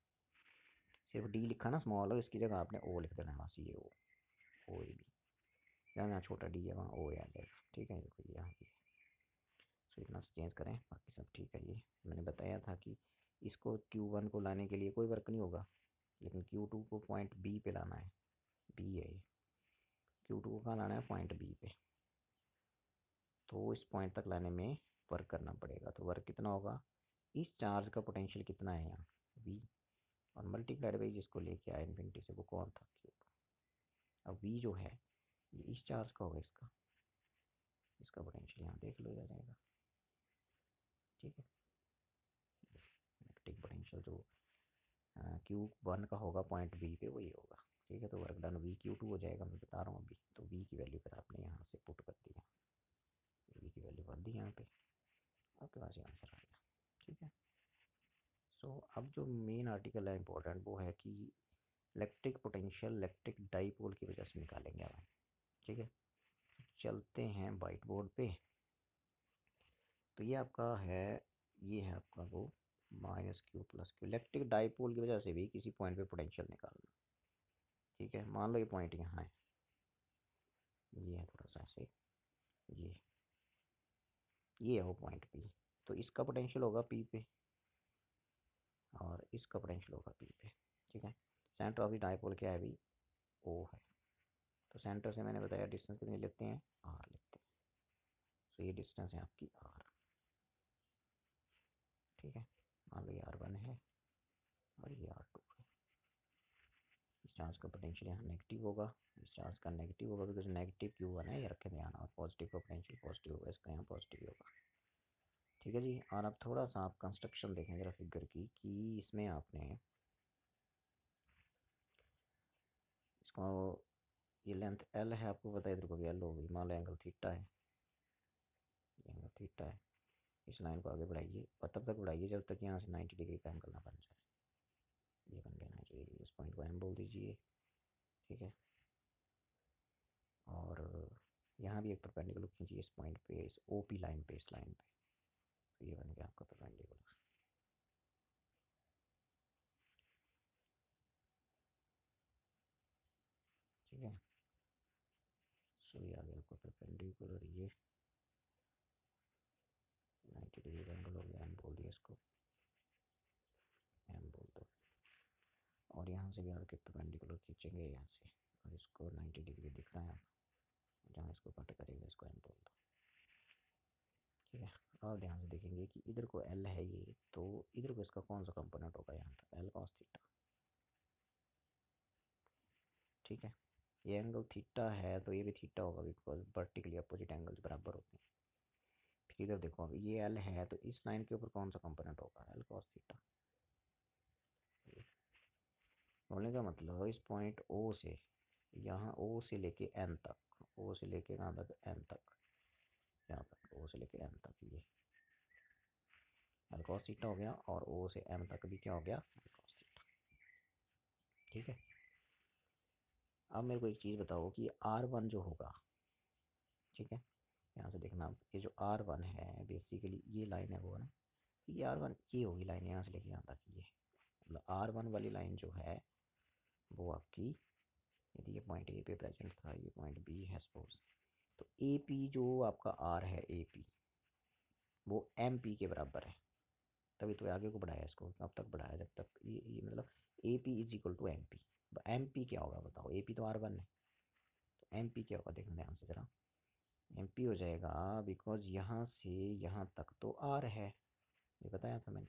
[SPEAKER 1] सिर्फ डी लिखा ना स्मॉल हो, इसकी जगह आपने ओ लिख देना है, बस ये ओ ए बी, यहाँ छोटा डी है वहाँ ओ ए आ जाएगा। ठीक है, देखो यहाँ भी, सो इतना चेंज करें, बाकी सब ठीक है। ये मैंने बताया था कि इसको Q1 को लाने के लिए कोई वर्क नहीं होगा, लेकिन Q2 को पॉइंट बी पे लाना है, बी है ये, Q2 को कहाँ लाना है, पॉइंट बी पे, तो इस पॉइंट तक लाने में वर्क करना पड़ेगा, तो वर्क कितना होगा, इस चार्ज का पोटेंशियल कितना है यहाँ V, और मल्टीप्लाइड बाई जिसको लेके आया इन्फिनिटी से, वो कौन था क्यूब। अब V जो है ये इस चार्ज का होगा, इसका पोटेंशियल यहाँ देख लो आ जाएगा। ठीक है, इलेक्ट्रिक पोटेंशियल जो Q1 का होगा पॉइंट बी पे वही होगा। ठीक है, तो वर्क डन V Q2 हो जाएगा, मैं बता रहा हूँ अभी, तो V की वैल्यू फिर आपने यहाँ से पुट कर दिया, V की वैल्यू भर दी यहाँ पे, आपके पास ये आंसर आ गया। ठीक है, सो अब जो मेन आर्टिकल है इंपॉर्टेंट वो है कि इलेक्ट्रिक पोटेंशियल इलेक्ट्रिक डाइपोल की वजह से निकालेंगे अब। ठीक है, चलते हैं वाइट बोर्ड पे, तो ये आपका है, ये है आपका वो minus Q plus Q, electric dipole की वजह से भी किसी पॉइंट पे पोटेंशियल निकालना। ठीक है, मान लो ये पॉइंट यहाँ है, ये है थोड़ा सा ऐसे, ये है वो पॉइंट पी, तो इसका पोटेंशियल होगा पी पे, और इसका पोटेंशियल होगा पी पे। ठीक है, सेंटर ऑफ द डाइपोल क्या है अभी, ओ है, तो सेंटर से मैंने बताया डिस्टेंस कितनी लेते हैं, आर लेते हैं, तो ये डिस्टेंस है आपकी आर। ठीक है, मान लो ये R1 है और ये R2 है, इस चार्ज का पोटेंशियल यहाँ नेगेटिव होगा, इस चार्ज का नेगेटिव होगा, बिकॉज नेगेटिव Q1 है, ये रखे ध्यान, और पॉजिटिव का पोटेंशियल पॉजिटिव होगा, इसका यहाँ पॉजिटिव होगा। ठीक है जी, और अब थोड़ा सा आप कंस्ट्रक्शन देखें जरा फिगर की, कि इसमें आपने इसको, ये लेंथ L है, आपको पता है इधर को भी L होगी, मान लो एंगल थीटा है, एंगल थीटा है, इस लाइन को आगे बढ़ाइए, और तब तक बढ़ाइए जब तक यहाँ से 90 डिग्री का एंगल ना बन जाए, ये बन गया 90 डिग्री, इस पॉइंट को M बोल दीजिए। ठीक है, और यहाँ भी एक परपेंडिकुलर खींचिए इस पॉइंट पे, इस OP लाइन पे, इस लाइन पे, तो ये बन गया आपका परपेंडिकुलर। ठीक है, सो ये आ गया आपका परपेंडिकुलर, ये 90 डिग्री का एंगल हो गया, M बोल दिया इसको, M बोल दो, और यहाँ से भी आके परपेंडिकुलर खींचेंगे यहाँ से, और इसको 90 डिग्री दिख रहा है, जहाँ इसको कट करेगा इसको M बोल दो। ठीक है, और ध्यान से देखेंगे कि इधर को L है ये, तो इधर को इसका कौन सा कंपोनेंट होगा, यहाँ था L cos थीटा। ठीक है, ये एंगल थीटा है तो ये भी थीटा होगा, बिकॉज वर्टिकली अपोजिट एंगल्स बराबर होते हैं। फिर इधर देखो, अब ये L है तो इस लाइन के ऊपर कौन सा कंपोनेंट होगा, L cos थीटा। बोलने का मतलब इस पॉइंट O से यहाँ ओ से लेके एन तक, ओ से लेके कहाँ तक, एन तक, यहाँ तक ओ से लेके एन तक, ये एल कॉस थीटा हो गया। और ओ से एम तक भी क्या हो गया, एल कॉस थीटा। ठीक है, अब मेरे को एक चीज़ बताओ कि आर वन जो होगा, ठीक है, यहाँ से देखना आप, ये जो आर वन है बेसिकली ये लाइन है वो ना, ये आर वन ये होगी लाइन यहाँ से लेके यहाँ तक, ये मतलब आर वन वाली लाइन जो है वो आपकी, यदि ये पॉइंट ए पे प्रेजेंट था, ये पॉइंट बी है सपोज, तो ए पी जो आपका आर है ए पी वो एम पी के बराबर है। तभी तो आगे को बढ़ाया इसको, कब तक बढ़ाया, जब तक ये मतलब A P is equal to M P. M P क्या होगा बताओ, ए पी तो आर वन है, तो एम पी क्या होगा देखना ध्यान से जरा। एम पी हो जाएगा, बिकॉज यहाँ से यहाँ तक तो आर है, ये बताया था मैंने,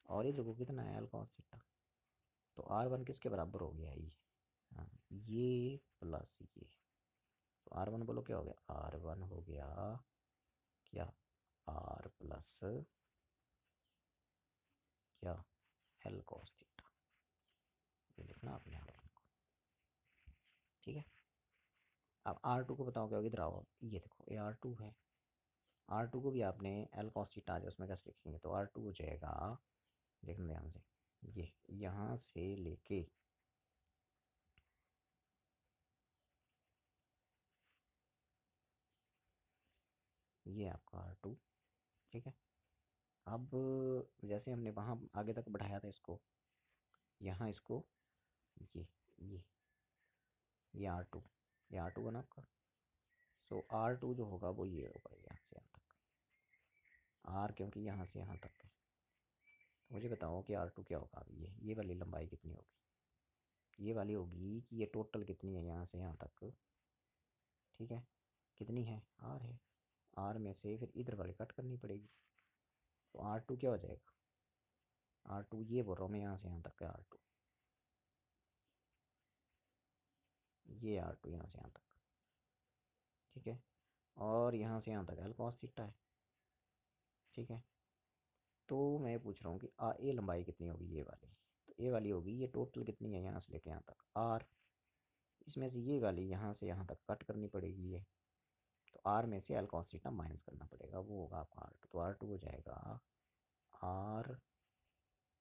[SPEAKER 1] और ये देखो कितना है एल कॉस थीटा, तो आर वन किसके बराबर हो गया ये, हाँ ये प्लस ये, तो आर वन बोलो क्या हो गया, आर वन हो गया क्या, आर प्लस क्या, एल कॉस थीटा, ये लिखना आपने आर वन को। ठीक है, अब आर टू को बताओ क्या होगा, इधर आओ, ये देखो ये आर टू है, आर टू को भी आपने एल कॉस थीटा जो उसमें कैसे लिखेंगे, तो आर टू हो जाएगा, देखना ध्यान से, ये यहाँ से लेके ये आपका आर टू। ठीक है, अब जैसे हमने वहाँ आगे तक बढ़ाया था इसको, यहाँ इसको, ये ये ये आर टू, ये आर टू बना आपका, सो आर टू जो होगा वो ये होगा यहाँ से यहाँ तक, आर क्योंकि यहाँ से यहाँ तक है, तो मुझे बताओ कि आर टू क्या होगा, अब ये वाली लंबाई कितनी होगी, ये वाली होगी कि ये टोटल कितनी है यहाँ से यहाँ तक, ठीक है, कितनी है, आर है, आर में से फिर इधर वाली कट करनी पड़ेगी, तो आर टू क्या हो जाएगा, आर टू ये बोल रहा हूँ मैं, यहाँ से यहाँ तक का आर टू, ये आर टू यहाँ से यहाँ तक, ठीक है, और यहाँ से यहाँ तक एल कॉस थीटा है। ठीक है, तो मैं पूछ रहा हूँ कि ए लंबाई कितनी होगी ये वाली, तो ए वाली होगी ये टोटल कितनी है यहाँ से लेके यहाँ तक, आर, इसमें से ये वाली यहाँ से यहाँ तक कट करनी पड़ेगी ये, तो आर में से एल कॉस थीटा माइनस करना पड़ेगा, वो होगा आपका आर टू, तो आर टू हो जाएगा आर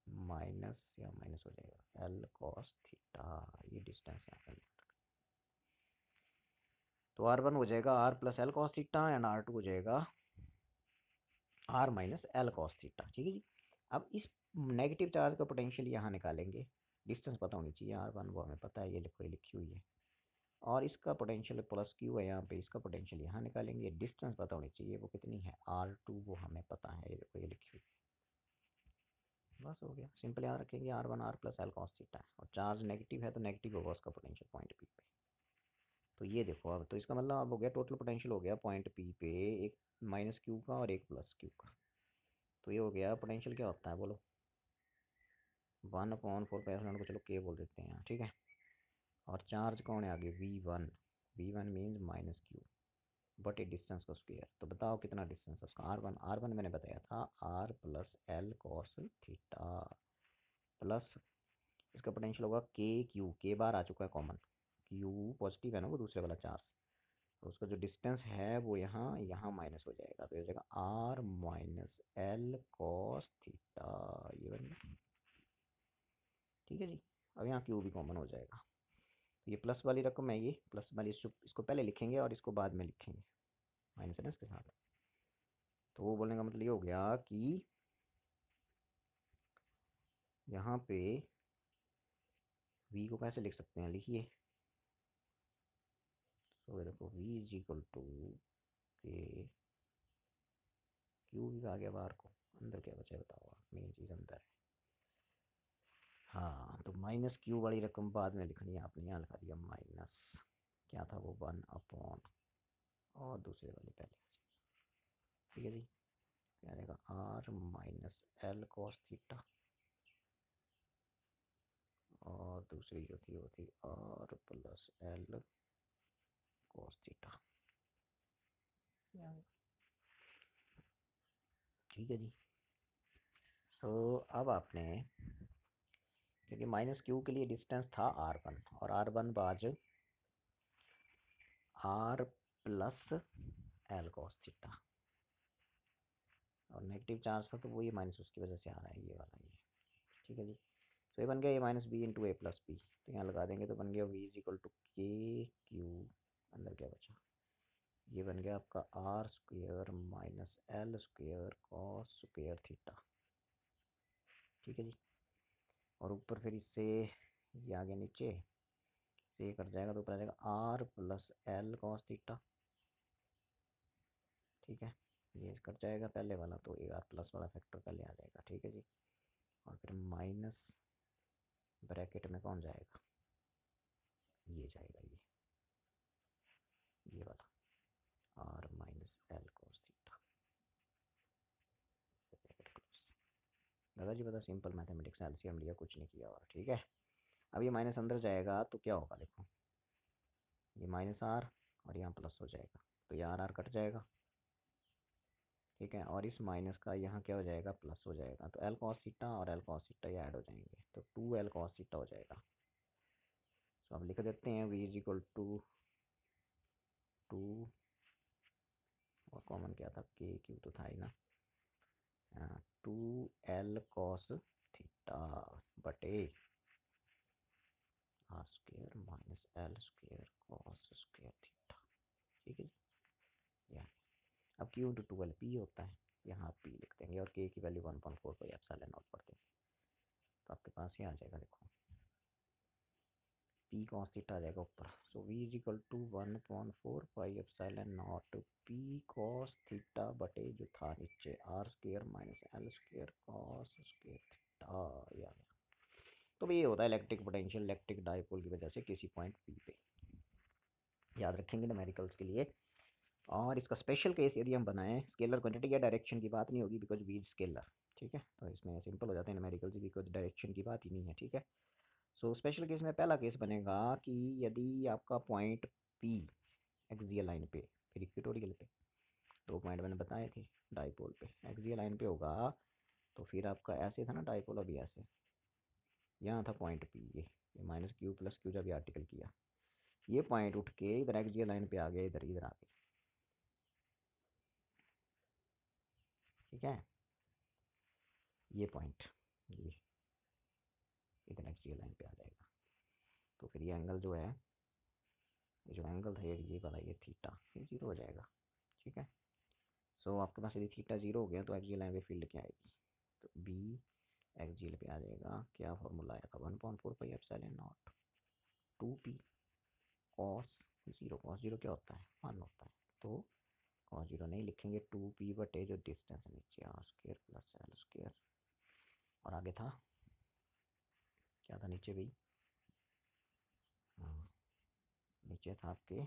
[SPEAKER 1] माइनस, या माइनस हो जाएगा एल कॉस थीटा, ये डिस्टेंस यहाँ पर, तो आर वन हो जाएगा R plus L cos theta and R two हो जाएगा R minus L cos theta. ठीक है जी, अब इस नेगेटिव चार्ज का पोटेंशियल यहाँ निकालेंगे, डिस्टेंस पता होनी चाहिए, आर वन वो हमें पता है, ये लिखो, ये लिखी हुई है, और इसका पोटेंशियल प्लस क्यू है यहाँ पे, इसका पोटेंशियल यहाँ निकालेंगे, डिस्टेंस पता होनी चाहिए वो कितनी है, आर टू वो हमें पता है, ये देखो ये लिखी हुई है, बस हो गया, सिंपल याद रखेंगे R one R plus L cos theta है, और चार्ज नेगेटिव है तो नेगेटिव होगा उसका पोटेंशियल पॉइंट पी पे। तो ये देखो अब, तो इसका मतलब अब हो गया टोटल पोटेंशियल हो गया पॉइंट पी पे, एक माइनस क्यू का और एक प्लस क्यू का, तो ये हो गया पोटेंशियल क्या होता है बोलो, 1/4 को चलो के बोल देते हैं, ठीक है, और चार्ज कौन है आगे, V1, V1 means minus Q बटे डिस्टेंस का स्क्वायर, तो बताओ कितना डिस्टेंस है उसका, आर वन मैंने बताया था R plus L cos theta, plus इसका पोटेंशियल होगा के क्यू, के बार आ चुका है कॉमन, क्यू पॉजिटिव है ना वो दूसरे वाला चार्ज, तो उसका जो डिस्टेंस है वो यहाँ यहाँ माइनस हो जाएगा, तो ये हो जाएगा R minus L cos theta, ये बन गया। ठीक है जी, अब यहाँ क्यू भी कॉमन हो जाएगा, तो ये प्लस वाली रकम है, ये प्लस वाली इसको पहले लिखेंगे और इसको बाद में लिखेंगे, माइनस है ना इसके साथ, तो वो बोलने का मतलब ये हो गया कि यहाँ पे v को कैसे लिख सकते हैं, लिखिए, तो देखो v is equal to K, Q भी आ गया बाहर को, अंदर क्या बचा बताओ, मेन चीज़ अंदर है, हाँ, तो माइनस क्यू वाली रकम बाद में लिखनी है आपने, यहाँ लिखा दिया माइनस, क्या था वो 1/, और दूसरे वाले पहले, ठीक है जी, क्या आएगा R minus L cos theta, और दूसरी जो थी वो थी R plus L cos theta, ठीक है जी। तो अब आपने, क्योंकि माइनस क्यू के लिए डिस्टेंस था आर वन, और आर वन बाज R plus L cos theta, और नेगेटिव चार्ज था तो वो ये माइनस उसकी वजह से आ रहा है ये वाला ये। ठीक है जी। तो ये बन गया A minus B into A plus B, तो यहाँ लगा देंगे तो बन गया V is equal to K Q, अंदर क्या बचा, ये बन गया आपका R square minus L square cos square theta. ठीक है जी। और ऊपर फिर इससे ये आगे नीचे से ये कट जाएगा तो ऊपर आ जाएगा R plus L cos theta. ठीक है, ये कट जाएगा पहले वाला तो ये आर प्लस वाला फैक्टर पहले आ जाएगा। ठीक है जी। और फिर माइनस ब्रैकेट में कौन जाएगा, ये जाएगा ये वाला R minus L cos theta. दादाजी बता, सिंपल मैथमेटिक्स, एलसीएम लिया कुछ नहीं किया और। ठीक है, अब ये माइनस अंदर जाएगा तो क्या होगा देखो, ये माइनस आर और यहाँ प्लस हो जाएगा तो ये आर आर कट जाएगा। ठीक है, और इस माइनस का यहाँ क्या हो जाएगा, प्लस हो जाएगा, तो एल कॉस थीटा और एल कॉस थीटा ये ऐड हो जाएंगे तो 2 एल कॉस थीटा हो जाएगा। तो अब लिख देते हैं वी इज इक्वल टू 2, और कॉमन क्या था, के क्यू तो था ही ना, 2 एल कॉस थीटा बटे R square minus L square cos square theta. ठीक है जी। यहाँ अब क्यू इंटू 2 एल पी होता है, यहाँ पी लिख देंगे और के की वैल्यू 1.4 को एप्सिलॉन नॉट पढ़ते हैं तो आपके पास ये आ जाएगा देखो, पी कॉस थीटा आ जाएगा ऊपर। So V is equal to 1.4 pi epsilon naught P cos theta बटे जो था नीचे R square minus L square cos square theta, ये आ गया। तो ये होता है इलेक्ट्रिक पोटेंशियल इलेक्ट्रिक डाइपोल की वजह से किसी पॉइंट पी पे, याद रखेंगे न्यूमेरिकल्स के लिए। और इसका स्पेशल केस यदि हम बनाएं, स्केलर क्वांटिटी या डायरेक्शन की बात नहीं होगी बिकॉज वी इज स्केलर। ठीक है, तो इसमें सिंपल हो जाते हैं न्यूमेरिकल्स बिकॉज डायरेक्शन की बात ही नहीं है। ठीक है, सो स्पेशल केस में पहला केस बनेगा कि यदि आपका पॉइंट पी एक्सियल लाइन पे, फिर इक्वेटोरियल पे, 2 पॉइंट मैंने बताए थे डाइपोल पे एक्सियल लाइन पे होगा, तो फिर आपका ऐसे था ना डाइपोल, अभी ऐसे यहाँ था पॉइंट पी, ये माइनस क्यू प्लस क्यू जब ये आर्टिकल किया, ये पॉइंट उठ के इधर एक्सियल लाइन पे आ गया, इधर इधर आ गया। ठीक है, ये पॉइंट ये इधर एक्सियल लाइन पे आ जाएगा, तो फिर ये एंगल जो है, ये जो एंगल था ये वाला ये थीटा, ये जीरो हो जाएगा। ठीक है, सो आपके पास यदि थीटा जीरो हो गया तो एक्सियल लाइन पे फील्ड क्या आएगी, तो बी एक्सियल पे आ जाएगा, क्या फॉर्मूला आया था, 1.4 pi epsilon not 2p cos zero, cos zero क्या होता है, 1 होता है, तो कॉस जीरो नहीं लिखेंगे, 2p बटे जो डिस्टेंस है नीचे R square plus L square, और आगे था क्या था नीचे भाई, हाँ नीचे था आपके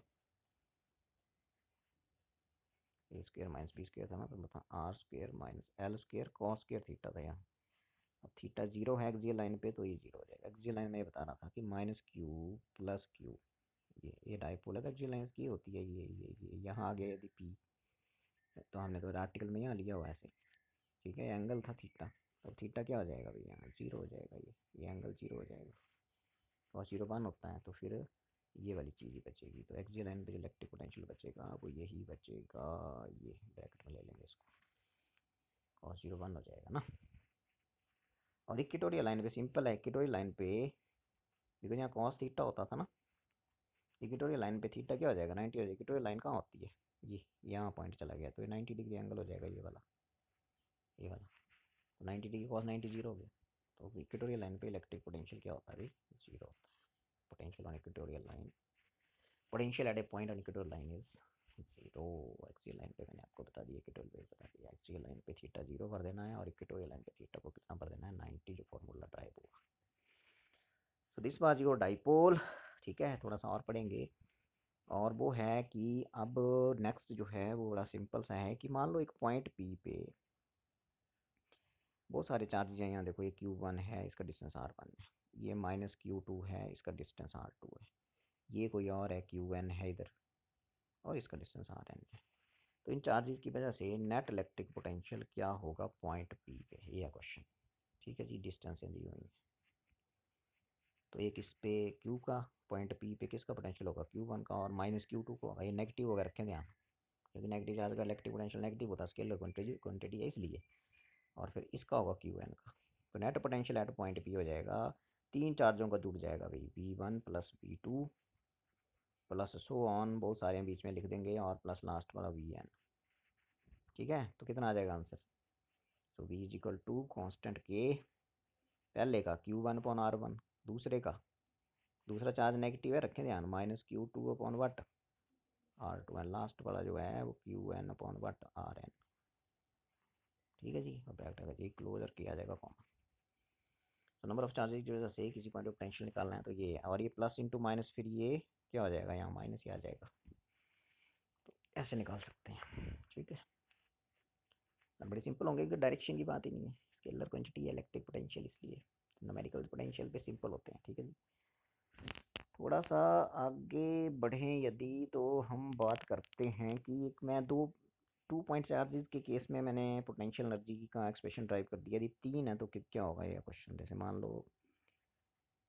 [SPEAKER 1] A square minus B square था ना, तो बता R square minus L square cos square theta था यहाँ। अब थीटा जीरो है एक्सियल लाइन पे तो ये जीरो हो जाएगा। एक्सियल लाइन में ये बता रहा था कि माइनस क्यू प्लस क्यू, ये डाइपोल है एक्सियल लाइन की होती है, ये यहाँ आ गया यदि पी, तो हमने तो आर्टिकल में यहाँ लिया हुआ ऐसे। ठीक है, एंगल था थीटा, तो थीटा क्या हो जाएगा भाई, यहाँ जीरो हो जाएगा, ये एंगल जीरो हो जाएगा, और जीरो 1 होता है, तो फिर ये वाली चीज़ ही बचेगी, तो एक्सियल लाइन पे जो इलेक्ट्रिक पोटेंशियल बचेगा वो यही बचेगा, ये ब्रैकेट में ले लेंगे इसको, और 0 1 हो जाएगा ना। और इक्वेटोरियल लाइन पे सिंपल है, इक्वेटोरियल लाइन पे बिकॉज यहाँ कॉस थीटा होता था ना, इक्वेटोरियल लाइन पे थीटा क्या हो जाएगा, 90 हो जाएगी। इक्वेटोरियल लाइन कहाँ होती है, ये यहाँ पॉइंट चला गया तो ये 90 डिग्री एंगल हो जाएगा, ये वाला तो 90 डिग्री कॉस 90 जीरो हो गया। तो इक्वेटोरियल लाइन पे इलेक्ट्रिक पोटेंशियल क्या होता है भाई, जीरो होता है। Potential on equatorial line, potential at A point on equatorial line is zero. Axial line पे मैंने आपको बता दिया, इक्वेटोरियल पे बता दिया, एक्सियल लाइन पे थीटा जीरो भर देना है और इक्वेटोरियल लाइन पे थीटा को कितना भर देना है, 90, जो फॉर्मूला ड्राइव हुआ। So this was your dipole. ठीक है, थोड़ा सा और पढ़ेंगे, और वो है कि अब नेक्स्ट जो है वो बड़ा सिंपल सा है कि मान लो एक पॉइंट पी पे बहुत सारे चार्जेज हैं, यहाँ देखो ये Q1 है, इसका डिस्टेंस R1 है, ये माइनस Q2 है, इसका डिस्टेंस R2 है, ये कोई और है Qn है इधर, और इसका डिस्टेंस Rn है। तो इन चार्जेस की वजह से नेट इलेक्ट्रिक पोटेंशियल क्या होगा पॉइंट पी पे, ये है क्वेश्चन। ठीक है जी, डिस्टेंस दी हुई है। तो एक इस पे Q का, पॉइंट P पे किसका पोटेंशियल होगा, Q1 का, और माइनस Q2 को होगा। ये नेगेटिव होगा, रखें ध्यान, क्योंकि नेगेटिव चार्ज का इलेक्ट्रिक पोटेंशियल नेगेटिव होता है, स्केलर क्वांटिटी है इसलिए। और फिर इसका होगा Qn का। तो net potential at point P हो जाएगा, तीन चार्जों का जुड़ जाएगा भाई, V1 plus V2 plus so on, बहुत सारे बीच में लिख देंगे, और प्लस लास्ट वाला Vn। ठीक है, तो कितना आ जाएगा आंसर। तो V is equal to constant K, पहले का Q1/R1, दूसरे का, दूसरा चार्ज नेगेटिव है, रखें ध्यान, माइनस Q2/वट R2, एंड लास्ट वाला जो है वो Qn/वट Rn। ठीक है जी, और ब्रैकेट का जी क्लोजर किया जाएगा कॉमन। तो नंबर ऑफ चार्जेस की वजह से किसी पॉइंट ऑफ पोटेंशियल निकालना है, तो ये है, और ये प्लस इंटू माइनस, फिर ये क्या हो जाएगा, यहाँ माइनस ही आ जाएगा। तो ऐसे निकाल सकते हैं। ठीक है, बड़े सिंपल होंगे, क्योंकि डायरेक्शन की बात ही नहीं है, स्केलर क्वांटिटी है, इलेक्ट्रिक पोटेंशियल, इसलिए न्यूमेरिकल पोटेंशियल पे सिंपल होते हैं। ठीक है जी, थोड़ा सा आगे बढ़ें यदि, तो हम बात करते हैं कि एक मैं दो 2 पॉइंट चार्जेस के केस में मैंने पोटेंशियल एनर्जी का एक्सप्रेशन ड्राइव कर दिया। यदि तीन है तो क्या होगा ये क्वेश्चन। जैसे मान लो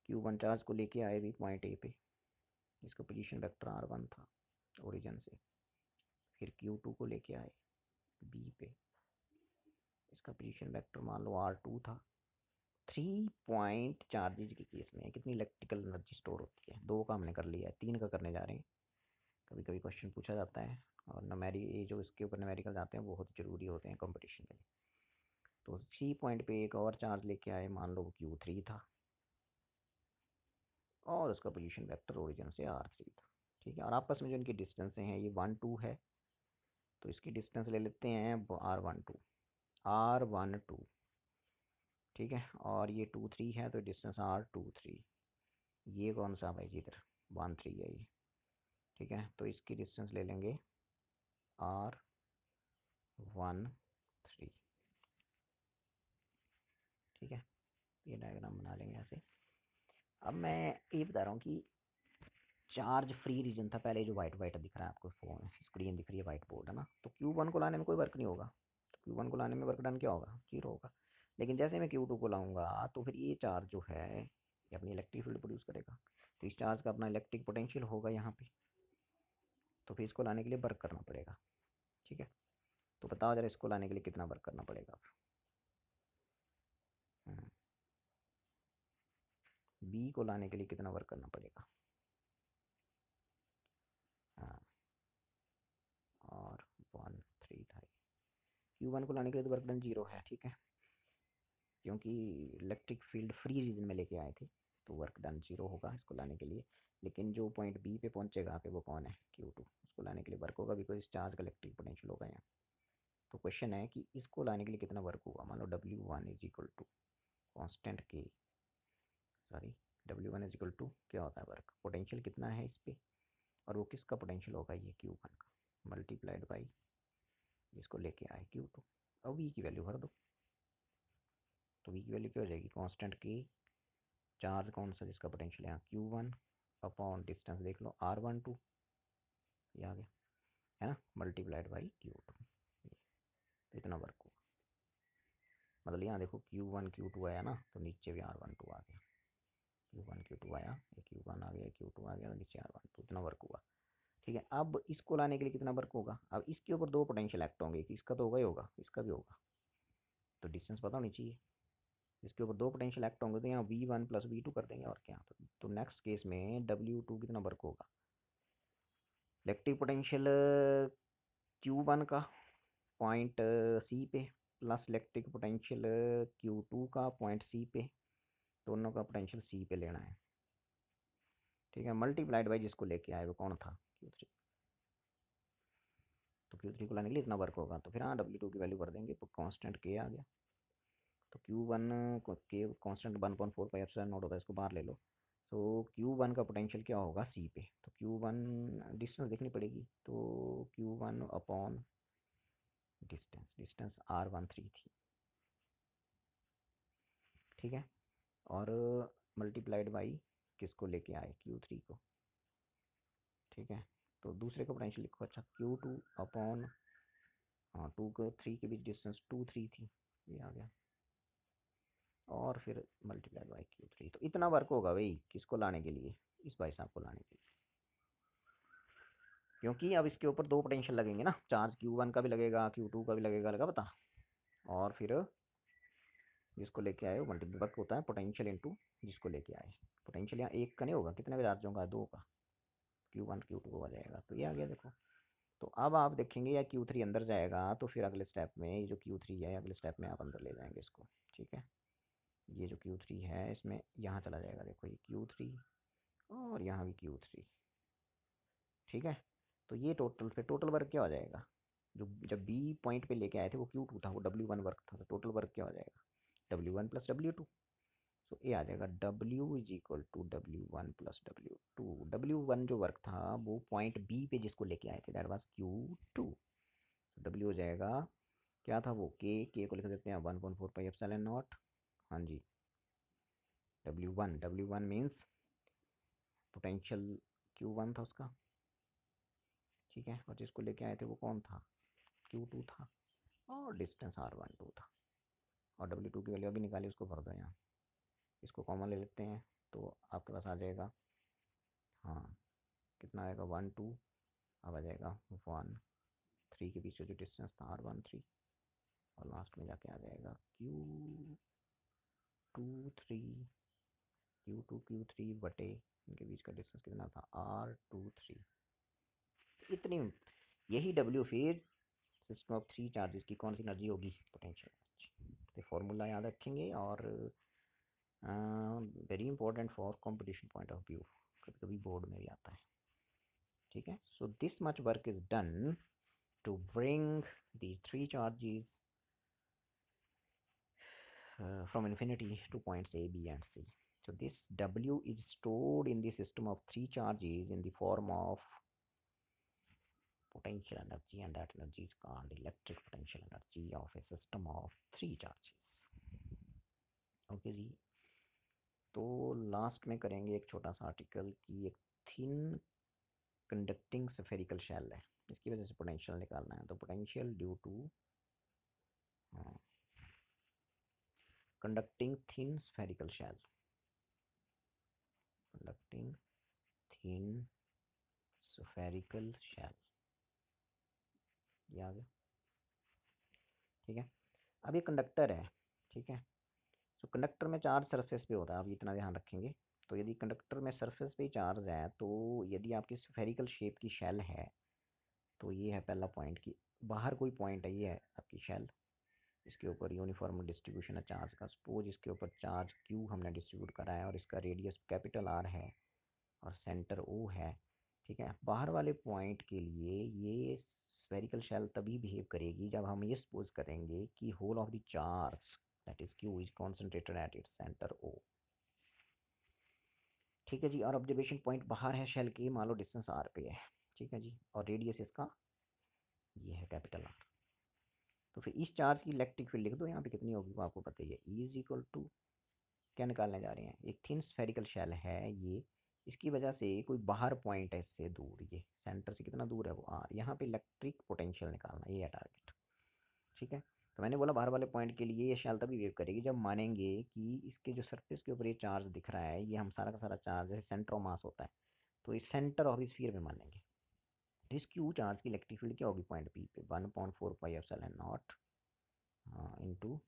[SPEAKER 1] Q1 चार्ज को लेके आए भी पॉइंट ए पे, जिसका पोजीशन वेक्टर R1 था ओरिजिन से, फिर Q2 को लेके आए बी पे, इसका पोजीशन वेक्टर मान लो R2 था। 3 पॉइंट चार्जेज के केस में कितनी इलेक्ट्रिकल एनर्जी स्टोर होती है, दो का हमने कर लिया है, तीन का करने जा रहे हैं। कभी कभी क्वेश्चन पूछा जाता है, और ये जो इसके ऊपर न्यूमेरिकल आते हैं बहुत जरूरी होते हैं कंपटीशन के लिए। तो सी पॉइंट पे एक और चार्ज लेके आए, मान लो Q3 था, और उसका पोजीशन वेक्टर ओरिजिन से R3 था। ठीक है, और आपस में जो इनकी डिस्टेंस हैं, ये 1 2 है, तो इसकी डिस्टेंस ले लेते हैं R12। ठीक है, और ये 2 3 है, तो डिस्टेंस R23। ये कौन सा भाई जी, इधर 1 3 है ये। ठीक है, तो इसकी डिस्टेंस ले लेंगे R13। ठीक है, ये डायग्राम बना लेंगे ऐसे। अब मैं ये बता रहा हूँ कि चार्ज फ्री रीजन था पहले, जो वाइट वाइट दिख रहा है आपको, फोन स्क्रीन दिख रही है, वाइट बोर्ड है ना, तो Q1 को लाने में कोई वर्क नहीं होगा। तो Q1 को लाने में वर्क डन क्या होगा, 0 होगा। लेकिन जैसे मैं Q2 को लाऊंगा, तो फिर ये चार्ज जो है ये अपनी इलेक्ट्रिक फील्ड प्रोड्यूस करेगा, तो इस चार्ज का अपना इलेक्ट्रिक पोटेंशियल होगा यहाँ पे, तो फिर इसको लाने के लिए वर्क करना पड़ेगा। ठीक है, तो बताओ जरा, इसको लाने के लिए कितना वर्क करना पड़ेगा। बी को लाने के लिए कितना वर्क करना पड़ेगा। हाँ, और 1 3 था। Q1 को लाने के लिए तो वर्क डन 0 है। ठीक है, क्योंकि इलेक्ट्रिक फील्ड फ्री रीजन में लेके आए थे, तो वर्क डन 0 होगा इसको लाने के लिए। लेकिन जो पॉइंट बी पे पहुंचेगा पे, वो कौन है, Q2, उसको लाने के लिए वर्क होगा, बिकॉज इस चार्ज का इलेक्ट्रिक पोटेंशियल होगा यहाँ। तो क्वेश्चन है कि इसको लाने के लिए कितना वर्क होगा। मान लो W1 is equal to constant के, sorry, W1 is equal to क्या होता है, वर्क पोटेंशियल कितना है इस पे, और वो किसका पोटेंशियल होगा, ये Q1 का, मल्टीप्लाइड बाई जिसको लेके आए Q2। अब वी की वैल्यू भर दो, तो वी की वैल्यू क्या हो जाएगी, कॉन्स्टेंट की चार्ज कौन सा जिसका पोटेंशियल है यहाँ Q1 अपॉन डिस्टेंस देख लो R12, ये आ गया है ना, मल्टीप्लाइड बाई Q2, तो इतना वर्क होगा। मतलब यहाँ देखो Q1 Q2 आया ना, तो नीचे भी R12 आ गया, Q1 Q2 आया, ये Q1 आ गया, Q2 आ गया, तो नीचे R12, इतना वर्क हुआ। ठीक है, अब इसको लाने के लिए कितना वर्क होगा। अब इसके ऊपर दो पोटेंशियल एक्ट होंगे, कि इसका तो होगा ही होगा, इसका भी होगा, तो डिस्टेंस पता होनी चाहिए। इसके ऊपर दो पोटेंशियल एक्ट होंगे, तो यहाँ V1 प्लस V2 कर देंगे, और क्या। तो नेक्स्ट केस में W2 कितना वर्क होगा, इलेक्ट्रिक पोटेंशियल Q1 का पॉइंट सी पे, प्लस इलेक्ट्रिक पोटेंशियल Q2 का पॉइंट सी पे, दोनों का पोटेंशियल सी पे लेना है। ठीक है, मल्टीप्लाइड बाई जिसको लेके आए वो कौन था, Q3। तो Q3 को लाने के लिए इतना वर्क होगा, तो फिर हाँ W2 की वैल्यू भर देंगे, तो कॉन्स्टेंट के आ गया। तो Q1 को के कॉन्स्टेंट 1/4πε0 होता है, इसको बाहर ले लो। तो Q1 का पोटेंशियल क्या होगा सी पे, तो Q1 डिस्टेंस देखनी पड़ेगी, तो Q1 अपॉन डिस्टेंस R13 थी। ठीक है, और मल्टीप्लाइड बाई किसको लेके आए, Q3 को। ठीक है, तो दूसरे का पोटेंशियल लिखो, अच्छा Q2 अपॉन, हाँ 2 को 3 के बीच डिस्टेंस 2 3 थी, ये आ गया। और फिर मल्टीप्लाइड बाई Q3। तो इतना वर्क होगा भाई किसको लाने के लिए, इस भाई साहब को लाने के लिए, क्योंकि अब इसके ऊपर दो पोटेंशियल लगेंगे ना, चार्ज Q1 का भी लगेगा, Q2 का भी लगेगा, लगा पता। और फिर जिसको लेके आए वो मल्टीपल वर्क होता है पोटेंशियल इनटू जिसको लेके आए। पोटेंशियल यहाँ एक का नहीं होगा, कितने का चार्ज होगा, दो का, Q1 Q2 आ जाएगा। तो ये आ गया देखो। तो अब आप देखेंगे या Q3 अंदर जाएगा तो फिर अगले स्टेप में ये जो Q3 है अगले स्टेप में आप अंदर ले जाएंगे इसको, ठीक है। ये जो Q3 है इसमें यहाँ चला जाएगा, देखो ये Q3 और यहाँ भी Q3, ठीक है। तो ये टोटल फिर टोटल वर्क क्या हो जाएगा, जो जब बी पॉइंट पे लेके आए थे वो Q2 था, वो W1 वर्क था, तो टोटल वर्क क्या हो जाएगा, W1 प्लस W2। तो ये आ जाएगा W is equal to W1 plus W2। W1 जो वर्क था वो पॉइंट बी पे जिसको लेके आए थे दैट वाज Q2। W हो जाएगा, क्या था वो, के को लिख देते हैं 1.4 पाई एप्सिलॉन नॉट, हाँ जी, W1 मीन्स पोटेंशियल Q1 था उसका, ठीक है। और जिसको लेके आए थे वो कौन था, Q2 था, और डिस्टेंस R12 था। और W2 की वैल्यू अभी निकाली, उसको भर दो यहाँ, इसको कॉमन ले लेते हैं तो आपके पास आ जाएगा, हाँ कितना आएगा 1 2, अब आ जाएगा 1 3 के बीच जो डिस्टेंस था R13, और लास्ट में जाके आ जाएगा Q23 Q3 बटे इनके बीच का डिस्टेंस कितना था R23। इतनी, यही W फिर सिस्टम ऑफ थ्री चार्जेस की कौन सी एनर्जी होगी, पोटेंशियल एनर्जी। तो फॉर्मूला याद रखेंगे, और very important for competition point of view, कभी कभी बोर्ड में भी आता है, ठीक है। So this much work is done to bring these three charges from infinity to points A, B, and C. So this W is stored in the system of three charges in the form of potential energy, and that energy is called electric potential energy of a system of three charges. Okay जी। तो लास्ट में करेंगे एक छोटा सा आर्टिकल कि एक थिन कंडक्टिंग स्फेरिकल शेल है, इसकी वजह से पोटेंशियल निकालना है। तो potential due to conducting thin spherical shell, conducting thin spherical shell, ये आ गया, ठीक है। अब ये कंडक्टर है, ठीक है। तो कंडक्टर में चार्ज सरफेस पे होता है, आप इतना ध्यान रखेंगे। तो यदि कंडक्टर में सरफेस पे चार्ज है, तो यदि आपकी स्फेरिकल शेप की शेल है, तो ये है पहला पॉइंट कि बाहर कोई पॉइंट है, ये है आपकी शेल, इसके ऊपर यूनिफॉर्म डिस्ट्रीब्यूशन है चार्ज का। सपोज इसके ऊपर चार्ज Q हमने डिस्ट्रीब्यूट करा है, और इसका रेडियस कैपिटल R है, और सेंटर O है, ठीक है। बाहर वाले पॉइंट के लिए ये स्फेरिकल शेल तभी बिहेव करेगी जब हम ये सपोज करेंगे कि whole of the charge that is Q is concentrated at its centre O, ठीक है जी। और ऑब्जर्वेशन पॉइंट बाहर है शेल के, मान लो डिस्टेंस R पे है, ठीक है जी, और रेडियस इसका ये है कैपिटल R। तो फिर इस चार्ज की इलेक्ट्रिक फील्ड लिख दो यहाँ पे, कितनी होगी वो आपको पता ही है, E इज इक्वल टू, क्या निकालने जा रहे हैं, एक थिन स्फेरिकल शेल है ये, इसकी वजह से कोई बाहर पॉइंट है इससे दूर, ये सेंटर से कितना दूर है वो R, यहाँ पे इलेक्ट्रिक पोटेंशियल निकालना, ये है टारगेट, ठीक है। तो मैंने बोला बाहर वाले पॉइंट के लिए ये शेल तभी वेव करेगी जब मानेंगे कि इसके जो सरफेस के ऊपर ये चार्ज दिख रहा है, ये हम सारा का सारा चार्ज जैसे सेंटर ऑफ मास होता है, तो इस सेंटर ऑफ स्फीयर में मानेंगे। इस क्यू चार्ज की इलेक्ट्रिक फील्ड क्या होगी पॉइंट पी पे, 1/4 पाई epsilon not into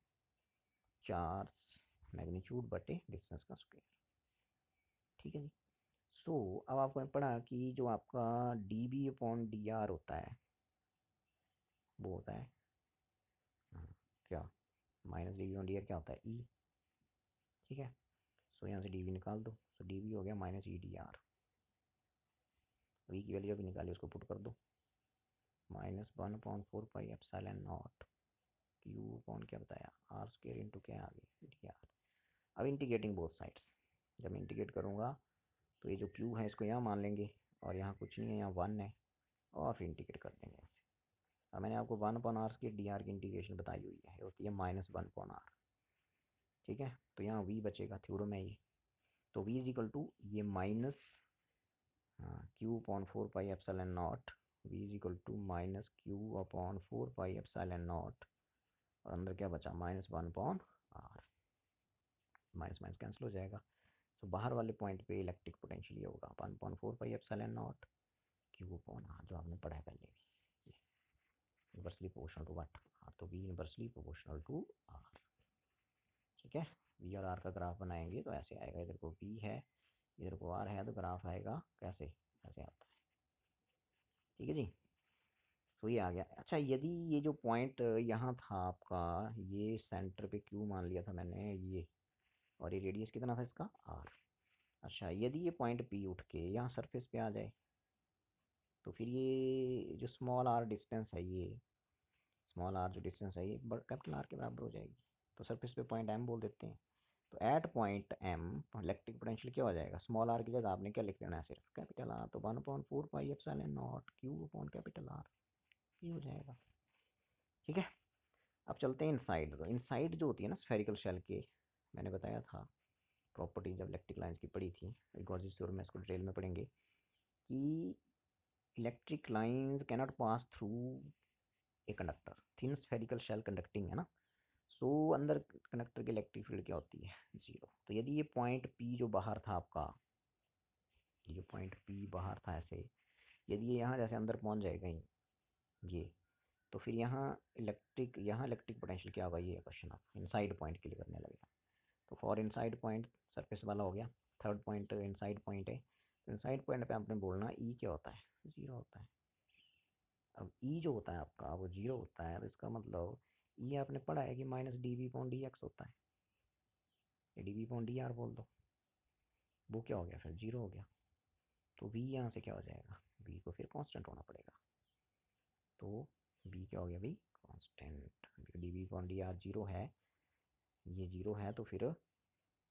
[SPEAKER 1] charge magnitude बटे डिस्टेंस का स्क्वायर, ठीक है जी। सो अब आपको पढ़ा कि जो आपका D B upon D R होता है वो होता है क्या, minus D B upon D R क्या होता है, ई, ठीक है। सो यहाँ से डी बी निकाल दो, सो डी बी हो गया माइनस ई डी आर, ई की वैल्यू भी निकाली उसको पुट कर दो, -1/4 पाई एप्सिलॉन नॉट क्यू अपॉन क्या बताया आर स्क्वायर इंटू क्या आ गई डी आर। अब इंटीग्रेटिंग बोथ साइड्स, जब मैं इंटीग्रेट करूँगा तो ये जो क्यू है इसको यहाँ मान लेंगे, और यहाँ कुछ नहीं है, यहाँ 1 है, और फिर इंटीग्रेट कर देंगे ऐसे। अब मैंने आपको 1/r की डी आर की इंटीग्रेशन बताई हुई है, होती है -1/r, ठीक है। तो यहाँ v बचेगा, थ्योरम है ये, तो v इज इक्वल टू ये minus Q upon 4 pi epsilon naught, v is equal to minus Q upon 4 pi epsilon naught, और अंदर क्या बचा -1/r, माइनस माइनस कैंसिल हो जाएगा। तो बाहर वाले पॉइंट पे इलेक्ट्रिक पोटेंशियल ये होगा 1/4πε0 क्यू अपॉन आर, जो आपने पढ़ा है पहले भी, inversely proportional to what, R, तो B inversely proportional to R. ठीक है, वी और आर का ग्राफ बनाएंगे तो ऐसे आएगा, इधर को बी है इधर को आर है, तो ग्राफ आएगा कैसे, ऐसे आता है। ठीक है जी, तो ये आ गया। अच्छा, यदि ये जो पॉइंट यहाँ था आपका, ये सेंटर पे क्यू मान लिया था मैंने ये, और ये रेडियस कितना था इसका आर। अच्छा, यदि ये पॉइंट पी उठ के यहाँ सरफेस पे आ जाए, तो फिर ये जो स्मॉल आर डिस्टेंस है, ये स्मॉल आर जो डिस्टेंस है ये कैपिटल आर के बराबर हो जाएगी। तो सरफेस पे पॉइंट एम बोल देते हैं। तो at point M electric potential क्या हो जाएगा, स्मॉल आर की जगह आपने क्या लिख देना है, सिर्फ कैपिटल आर, तो 1/4πε0 क्यू अपॉन कैपिटल आर, ये हो जाएगा। ठीक है, अब चलते हैं इनसाइड। तो इनसाइड जो होती है ना स्फेरिकल शेल के, मैंने बताया था प्रॉपर्टी जब इलेक्ट्रिक लाइन्स की पढ़ी थी, गॉसियस थ्योरम में इसको डिटेल में पढ़ेंगे कि electric lines cannot pass through a conductor, thin spherical shell conducting है ना, सो अंदर कंडक्टर की इलेक्ट्रिक फील्ड क्या होती है, जीरो। तो यदि ये पॉइंट पी जो बाहर था आपका, ये जो पॉइंट पी बाहर था ऐसे, यदि ये यहाँ जैसे अंदर पहुँच जाएगा ये, तो फिर यहाँ इलेक्ट्रिक पोटेंशियल क्या होगा, ये क्वेश्चन आप इनसाइड पॉइंट के लिए करने लगेगा। तो फॉर इनसाइड पॉइंट सरफेस वाला हो गया, थर्ड पॉइंट इनसाइड पॉइंट है, तो इनसाइड पॉइंट पे आपने बोलना ई क्या होता है, जीरो होता है। अब ई जो होता है आपका वो जीरो होता है, तो इसका मतलब ई आपने पढ़ा है कि -dv/dx होता है, dv/dr बोल दो, वो क्या हो गया फिर, जीरो हो गया। तो v यहाँ से क्या हो जाएगा, v को फिर कांस्टेंट होना पड़ेगा, तो v क्या हो गया, v कांस्टेंट, dv/dr जीरो है, ये जीरो है, तो फिर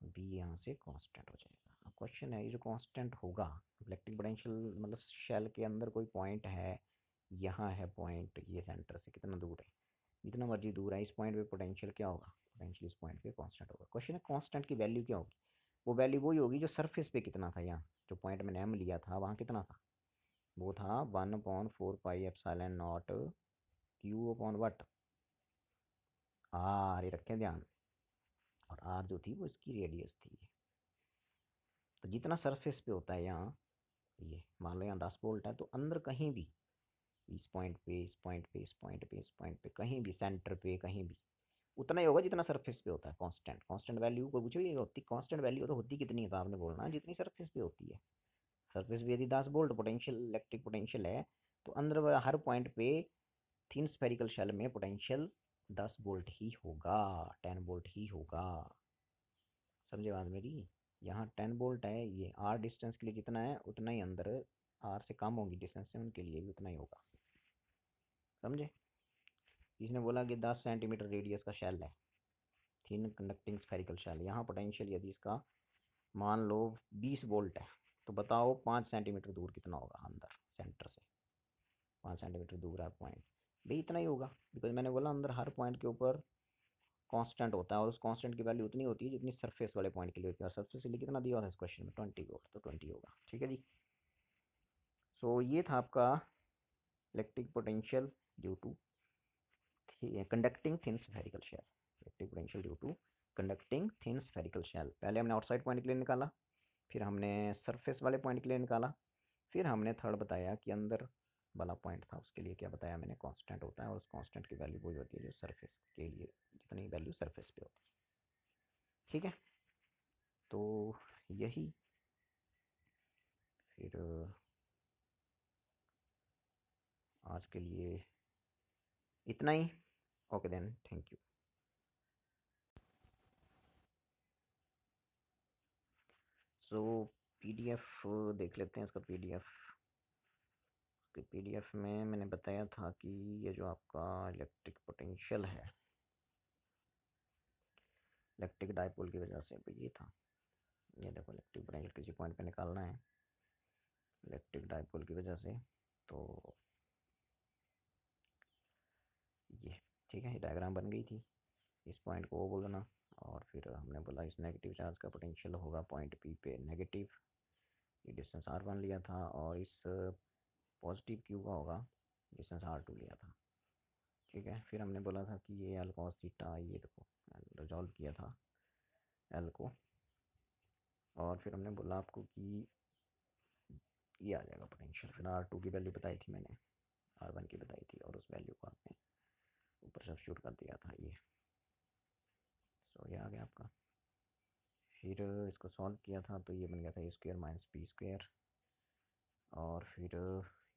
[SPEAKER 1] v यहाँ से कांस्टेंट हो जाएगा। अब क्वेश्चन है, ये जो कांस्टेंट होगा इलेक्ट्रिक पोटेंशियल, मतलब शेल के अंदर कोई पॉइंट है, यहाँ है पॉइंट, ये सेंटर से कितना दूर है, जितना मर्जी दूर है, इस पॉइंट पे पोटेंशियल क्या होगा, पोटेंशियल इस पॉइंट पे कांस्टेंट होगा। क्वेश्चन है कांस्टेंट की वैल्यू क्या होगी, वो वैल्यू वही होगी जो सरफेस पे कितना था, यहाँ जो पॉइंट मैंने एम लिया था वहाँ कितना था, वो था 1/4πε0 क्यू अपॉन वट, आर, ये रखें ध्यान, और आर जो थी वो इसकी रेडियस थी। तो जितना सरफेस पे होता है यहाँ, ये मान लो यहाँ 10 वोल्ट है, तो अंदर कहीं भी इस पॉइंट पे इस पॉइंट पे इस पॉइंट पे इस पॉइंट पे कहीं भी सेंटर पे कहीं भी उतना ही होगा जितना सरफेस पे होता है। कांस्टेंट, कांस्टेंट वैल्यू को पूछो होती, कांस्टेंट वैल्यू तो होती कितनी है, तो आपने बोलना है जितनी सरफेस पे होती है। सरफेस पे यदि 10 वोल्ट पोटेंशियल इलेक्ट्रिक पोटेंशियल है, तो अंदर हर पॉइंट पे थिन स्फेरिकल शेल में पोटेंशियल 10 वोल्ट ही होगा, 10 वोल्ट ही होगा। समझे बात मेरी, यहाँ 10 वोल्ट है, ये आर डिस्टेंस के लिए जितना है उतना ही अंदर, आर से कम होगी डिस्टेंस से उनके लिए भी उतना ही होगा। समझे, इसने बोला कि 10 सेंटीमीटर रेडियस का शेल है, थिन कंडक्टिंग स्फेरिकल शेल, यहाँ पोटेंशियल यदि इसका मान लो 20 वोल्ट है, तो बताओ 5 सेंटीमीटर दूर कितना होगा अंदर सेंटर से, 5 सेंटीमीटर दूर है पॉइंट, भाई इतना ही होगा, बिकॉज मैंने बोला अंदर हर पॉइंट के ऊपर कांस्टेंट होता है, और उस कांस्टेंट की वैल्यू उतनी होती है जितनी सरफेस वाले पॉइंट के लिए होती है, और सरफेस के लिए कितना दिया हुआ है इस क्वेश्चन में, 20 वोल्ट, तो 20 होगा। ठीक है जी, सो ये था आपका electric potential due to conducting thin spherical shell, electric potential due to conducting thin spherical shell. पहले हमने आउटसाइड पॉइंट के लिए निकाला, फिर हमने सरफेस वाले पॉइंट के लिए निकाला, फिर हमने थर्ड बताया कि अंदर वाला पॉइंट था उसके लिए क्या बताया मैंने, कांस्टेंट होता है, और उस कांस्टेंट की वैल्यू वही होती है जो सरफेस के लिए जितनी वैल्यू सरफेस पे होती है। ठीक है, तो यही फिर आज के लिए इतना ही। Okay then, thank you. So PDF देख लेते हैं, इसका पीडीएफ, कि पीडीएफ में मैंने बताया था कि ये जो आपका इलेक्ट्रिक पोटेंशियल है इलेक्ट्रिक डाइपोल की वजह से, तो ये था, ये देखो इलेक्ट्रिक पोटेंशियल किसी पॉइंट पे निकालना है इलेक्ट्रिक डाइपोल की वजह से, तो ये ठीक है, ये डायग्राम बन गई थी, इस पॉइंट को वो बोलना, और फिर हमने बोला इस नेगेटिव चार्ज का पोटेंशियल होगा पॉइंट पी पे नेगेटिव, ये डिस्टेंस r1 लिया था, और इस पॉजिटिव क्यू का होगा डिस्टेंस r2 लिया था। ठीक है, फिर हमने बोला था कि ये अल्कोस थीटा, ये देखो रिजॉल्व किया था, एल को, और फिर हमने बोला आपको कि ये आ जाएगा पोटेंशियल। फिर R2 की वैल्यू बताई थी मैंने, R1 की बताई थी, और उस वैल्यू को आपने ऊपर सब्स्टिट्यूट कर दिया था ये। सो ये आ गया आपका। फिर इसको सॉल्व किया था तो ये बन गया था ए स्क्वायर माइनस बी स्क्वायर, और फिर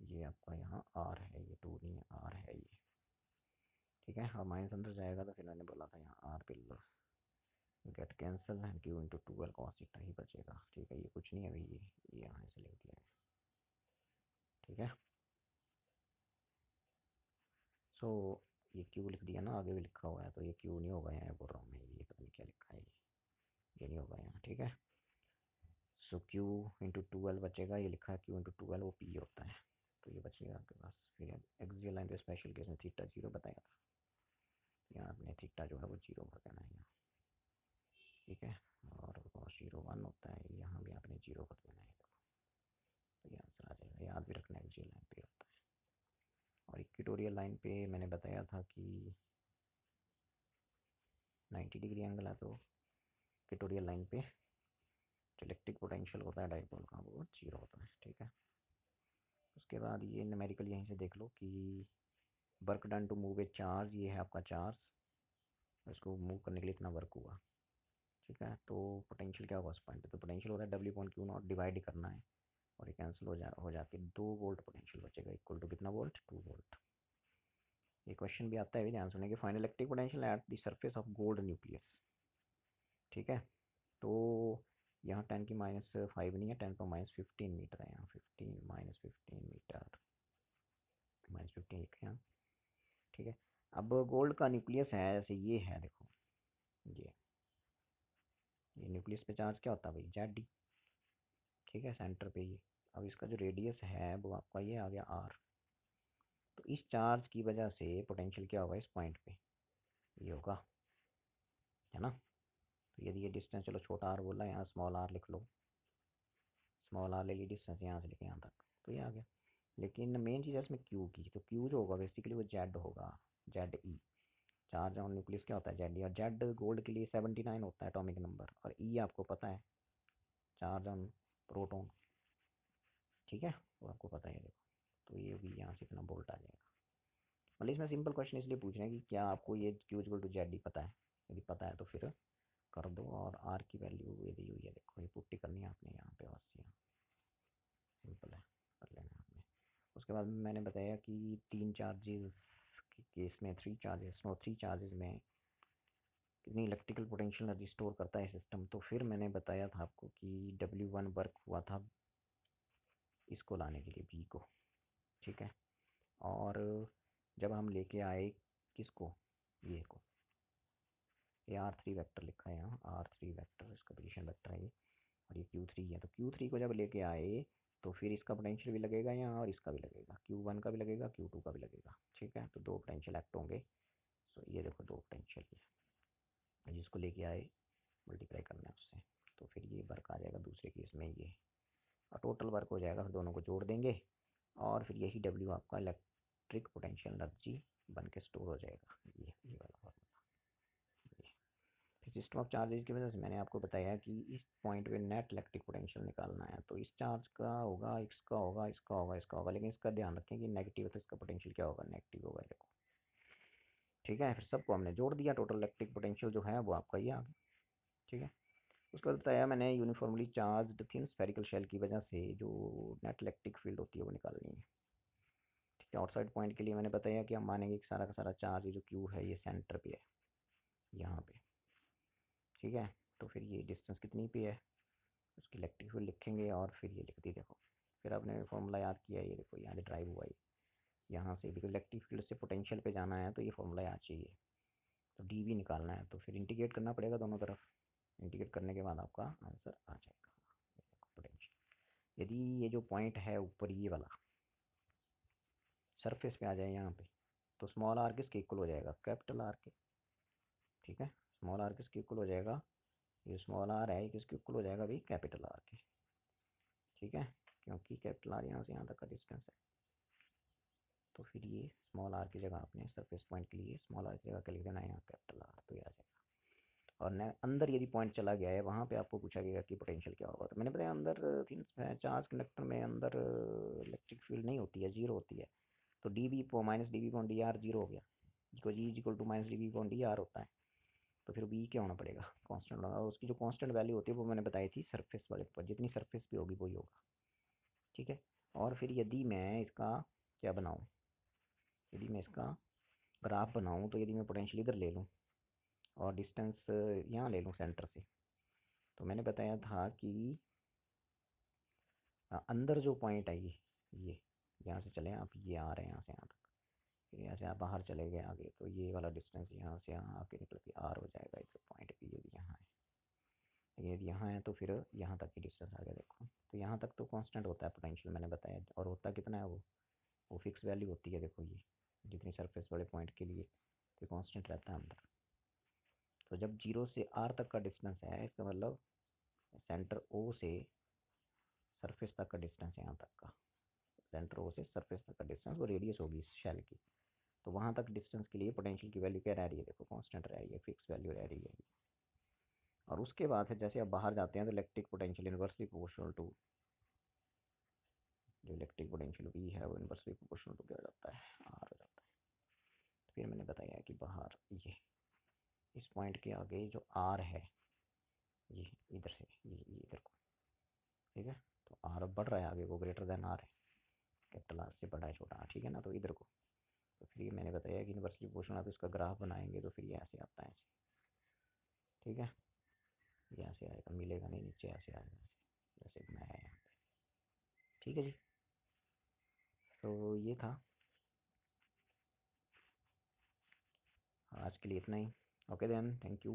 [SPEAKER 1] ये आपका यहाँ आर है, ये 2 नहीं है, आर है ये। ठीक है, और माइनस अंदर जाएगा तो फिर मैंने बोला था यहाँ R will get cancel and Q into 2l cos theta ही बचेगा। ठीक है, ये कुछ नहीं है भाई, ये यहाँ से लिख दिया है। ठीक है, सो ये क्यू लिख दिया ना, आगे भी लिखा हुआ है, तो ये क्यू नहीं होगा यहाँ, बोल रहा हूँ मैं, ये पता नहीं क्या लिखा है, ये नहीं होगा यहाँ। ठीक है, सो क्यू इंटू 2l बचेगा, ये लिखा है क्यू इंटू 2l, वो पी होता है, तो ये बचेगा आपके पास। फिर एक्सियल लाइन पे स्पेशल केस में थीटा 0 बताया था, यहाँ आपने थीटा जो है वो 0 भर देना है यहाँ। ठीक है, और cos 0 1 होता है, यहाँ भी आपने 0 भर देना है, तो ये आंसर आ जाएगा। याद भी रखना एक्सियल लाइन पे होता है। और इक्वेटोरियल लाइन पे मैंने बताया था कि 90 डिग्री एंगल है, तो इक्वेटोरियल लाइन पे जो इलेक्ट्रिक पोटेंशियल होता है डाइपोल का, वो 0 होता है। ठीक है, उसके बाद ये न्यूमेरिकल यहीं से देख लो कि work done to move a charge, ये है आपका चार्ज, इसको मूव करने के लिए इतना वर्क हुआ। ठीक है, तो पोटेंशियल क्या होगा उस पॉइंट पे, तो पोटेंशियल होता है W/Q0, डिवाइड करना है, और ये कैंसिल हो जाके 2 वोल्ट पोटेंशियल बचेगा, इक्वल टू कितना वोल्ट, 2 वोल्ट। ये क्वेश्चन भी आता है, भी ध्यान सुनिए कि final electric potential at the surface of gold nucleus. ठीक है, तो यहाँ 10⁻⁵ नहीं है, 10⁻15 मीटर है, यहाँ 15 - 15 मीटर, -15 लिखे हैं। ठीक है, अब गोल्ड का न्यूक्लियस है, जैसे ये है, देखो ये न्यूक्लियस पे चार्ज क्या होता है भाई, Z d। ठीक है, सेंटर पे ये। अब इसका जो रेडियस है वो आपका ये आ गया R, तो इस चार्ज की वजह से पोटेंशियल क्या होगा इस पॉइंट पे, ये होगा, है ना। तो यदि ये डिस्टेंस, चलो छोटा r बोला, यहाँ स्मॉल r लिख लो, स्मॉल r ले ली डिस्टेंस यहाँ से लेके यहाँ तक, तो ये आ गया। लेकिन मेन चीज़ है इसमें क्यू की, तो क्यू जो होगा बेसिकली वो जेड होगा, ZE। चार्ज ऑन न्यूक्लियस क्या होता है, ZE, और जेड गोल्ड के लिए 79 होता है एटॉमिक नंबर, और ई आपको पता है चार्ज ऑन प्रोटॉन। ठीक है, वो आपको पता है, देखो, तो ये भी यहाँ से इतना बोल्ट आ जाएगा। मतलब इसमें सिंपल क्वेश्चन इसलिए पूछ रहे हैं कि क्या आपको ये Q equal to Z D पता है, यदि पता है तो फिर कर दो। और आर की वैल्यू ये दी हुई है, देखो, ये पुट्टी करनी है आपने यहाँ पे, बस यहाँ सिंपल है, कर लेना है आपने। उसके बाद मैंने बताया कि 3 चार्जेस के केस में, 3 चार्जेस, नो 3 चार्जेस में कितनी इलेक्ट्रिकल पोटेंशियल एनर्जी स्टोर करता है सिस्टम। तो फिर मैंने बताया था आपको कि W1 वर्क हुआ था इसको लाने के लिए, बी को। ठीक है, और जब हम लेके आए किसको, ये को, ये R3 वेक्टर लिखा है यहाँ, R3 वेक्टर इसका पोजीशन वेक्टर है ये, और ये Q3 है, तो Q3 को जब लेके आए तो फिर इसका पोटेंशियल भी लगेगा यहाँ, और इसका भी लगेगा, Q1 का भी लगेगा, Q2 का भी लगेगा। ठीक है, तो 2 पोटेंशियल एक्ट होंगे। तो ये देखो 2 पोटेंशियल, ये जिसको लेके आए मल्टीप्लाई करना है उससे, तो फिर ये वर्क आ जाएगा दूसरे केस में ये, और टोटल वर्क हो जाएगा, फिर दोनों को जोड़ देंगे, और फिर यही W आपका इलेक्ट्रिक पोटेंशियल एनर्जी बन के स्टोर हो जाएगा, ये वाला फॉर्मूला। फिर सिस्टम ऑफ चार्जेस की वजह से मैंने आपको बताया कि इस पॉइंट पे नेट इलेक्ट्रिक पोटेंशियल निकालना है, तो इस चार्ज का होगा, इसका होगा, इसका होगा, इसका होगा, लेकिन इसका ध्यान रखें कि नेगेटिव है तो इसका पोटेंशियल क्या होगा, नेगेटिव होगा, देखो। ठीक है, फिर सबको हमने जोड़ दिया, टोटल इलेक्ट्रिक पोटेंशियल जो है वो आपका ये आ गया। ठीक है, उसके बाद बताया मैंने uniformly charge thin spherical shell की वजह से जो नेट इलेक्ट्रिक फील्ड होती है वो निकालनी है। ठीक है, आउटसाइड पॉइंट के लिए मैंने बताया कि हम मानेंगे कि सारा का सारा चार्ज जो क्यू है ये सेंटर पे है, यहाँ पे। ठीक है, तो फिर ये डिस्टेंस कितनी पे है, उसकी इलेक्ट्रिक फील्ड लिखेंगे, और फिर ये लिख दी, देखो। फिर आपने फॉर्मूला याद किया, ये देखो यहाँ से ड्राइव हुआ है, यहाँ से बिकॉज इलेक्ट्रिक फील्ड से पोटेंशियल पे जाना है, तो ये फॉर्मूला याद चाहिए। तो डी भी निकालना है, तो फिर इंटीग्रेट करना पड़ेगा दोनों तरफ, इंटीग्रेट करने के बाद आपका आंसर आ जाएगा पोटेंशियल। यदि ये जो पॉइंट है ऊपर ये वाला सरफेस पे आ जाए यहाँ पे, तो स्मॉल आर किसके इक्वल हो जाएगा, कैपिटल आर के। ठीक है, स्मॉल आर किसके इक्वल हो जाएगा, ये स्मॉल आर है, किसके इक्वल हो जाएगा भाई, कैपिटल आर के। ठीक है, क्योंकि कैपिटल आर यहाँ से यहाँ तक का डिस्टेंस है, तो फिर ये स्मॉल आर की जगह आपने सरफेस पॉइंट के लिए स्मॉल आर की जगह क्या लिख देना है, यहाँ कैपिटल आर, तो ये आ जाएगा। और न अंदर यदि पॉइंट चला गया है, वहाँ पे आपको पूछा गया कि पोटेंशियल क्या होगा। तो मैंने बताया अंदर थिंग्स चार्ज कंडक्टर में अंदर इलेक्ट्रिक फील्ड नहीं होती है, जीरो होती है। तो D B minus D B point D R zero हो गया, because G is equal to minus D B point D R होता है। तो फिर बी क्या होना पड़ेगा, कांस्टेंट होगा। और उसकी जो कांस्टेंट वैल्यू होती है वो मैंने बताई थी सरफेस वाले पर, जितनी सरफेस पे होगी वही होगा। ठीक है। और फिर यदि मैं इसका क्या बनाऊँ, यदि मैं इसका ग्राफ बनाऊँ, तो यदि मैं पोटेंशियल इधर ले लूँ और डिस्टेंस यहाँ ले लूँ सेंटर से, तो मैंने बताया था कि अंदर जो पॉइंट है ये यहाँ से चले आप, ये आ रहे हैं यहाँ से यहाँ तक, फिर यहाँ से आप बाहर चले गए आगे, तो ये वाला डिस्टेंस यहाँ से यहाँ आके निकल के आर हो जाएगा। इधर पॉइंट भी यदि यहाँ है, यदि यहाँ है तो फिर यहाँ तक की डिस्टेंस आ गया। देखो तो यहाँ तक तो कांस्टेंट होता है पोटेंशियल, मैंने बताया। और होता कितना है वो फिक्स वैल्यू होती है। देखो ये जितनी सरफेस वाले पॉइंट के लिए तो कांस्टेंट रहता है अंदर। तो जब जीरो से आर तक का डिस्टेंस है, इसका मतलब सेंटर ओ से सरफेस तक का डिस्टेंस है, यहाँ तक का सेंटर ओ से सरफेस तक का डिस्टेंस, वो रेडियस होगी इस शेल की। तो वहाँ तक डिस्टेंस के लिए पोटेंशियल की वैल्यू क्या रह रही है, देखो कांस्टेंट रह रही है, फिक्स वैल्यू रह रही है। और उसके बाद है जैसे आप बाहर जाते हैं तो electric potential inversely proportional to, जो इलेक्ट्रिक पोटेंशियल वी है वो इन्वर्सली प्रोपोर्शनल टू क्या हो जाता है, आर हो जाता है। तो फिर मैंने बताया कि बाहर ये इस पॉइंट के आगे जो आर है, ये इधर से ये इधर को, ठीक है। तो आर अब बढ़ रहा है आगे, वो ग्रेटर देन आर है, कैपिटल आर से बड़ा है छोटा आर, ठीक है ना। तो इधर को, तो फिर ये मैंने बताया कि इन्वर्सली प्रोपोर्शनल, आप इसका ग्राफ बनाएंगे तो फिर ये ऐसे आता है ऐसे, ठीक है। ये ऐसे आएगा, मिलेगा नहीं, नीचे ऐसे आएगा ऐसे, जैसे मैं है यहाँ पे, ठीक है जी। तो ये था आज के लिए इतना ही। Okay then, thank you.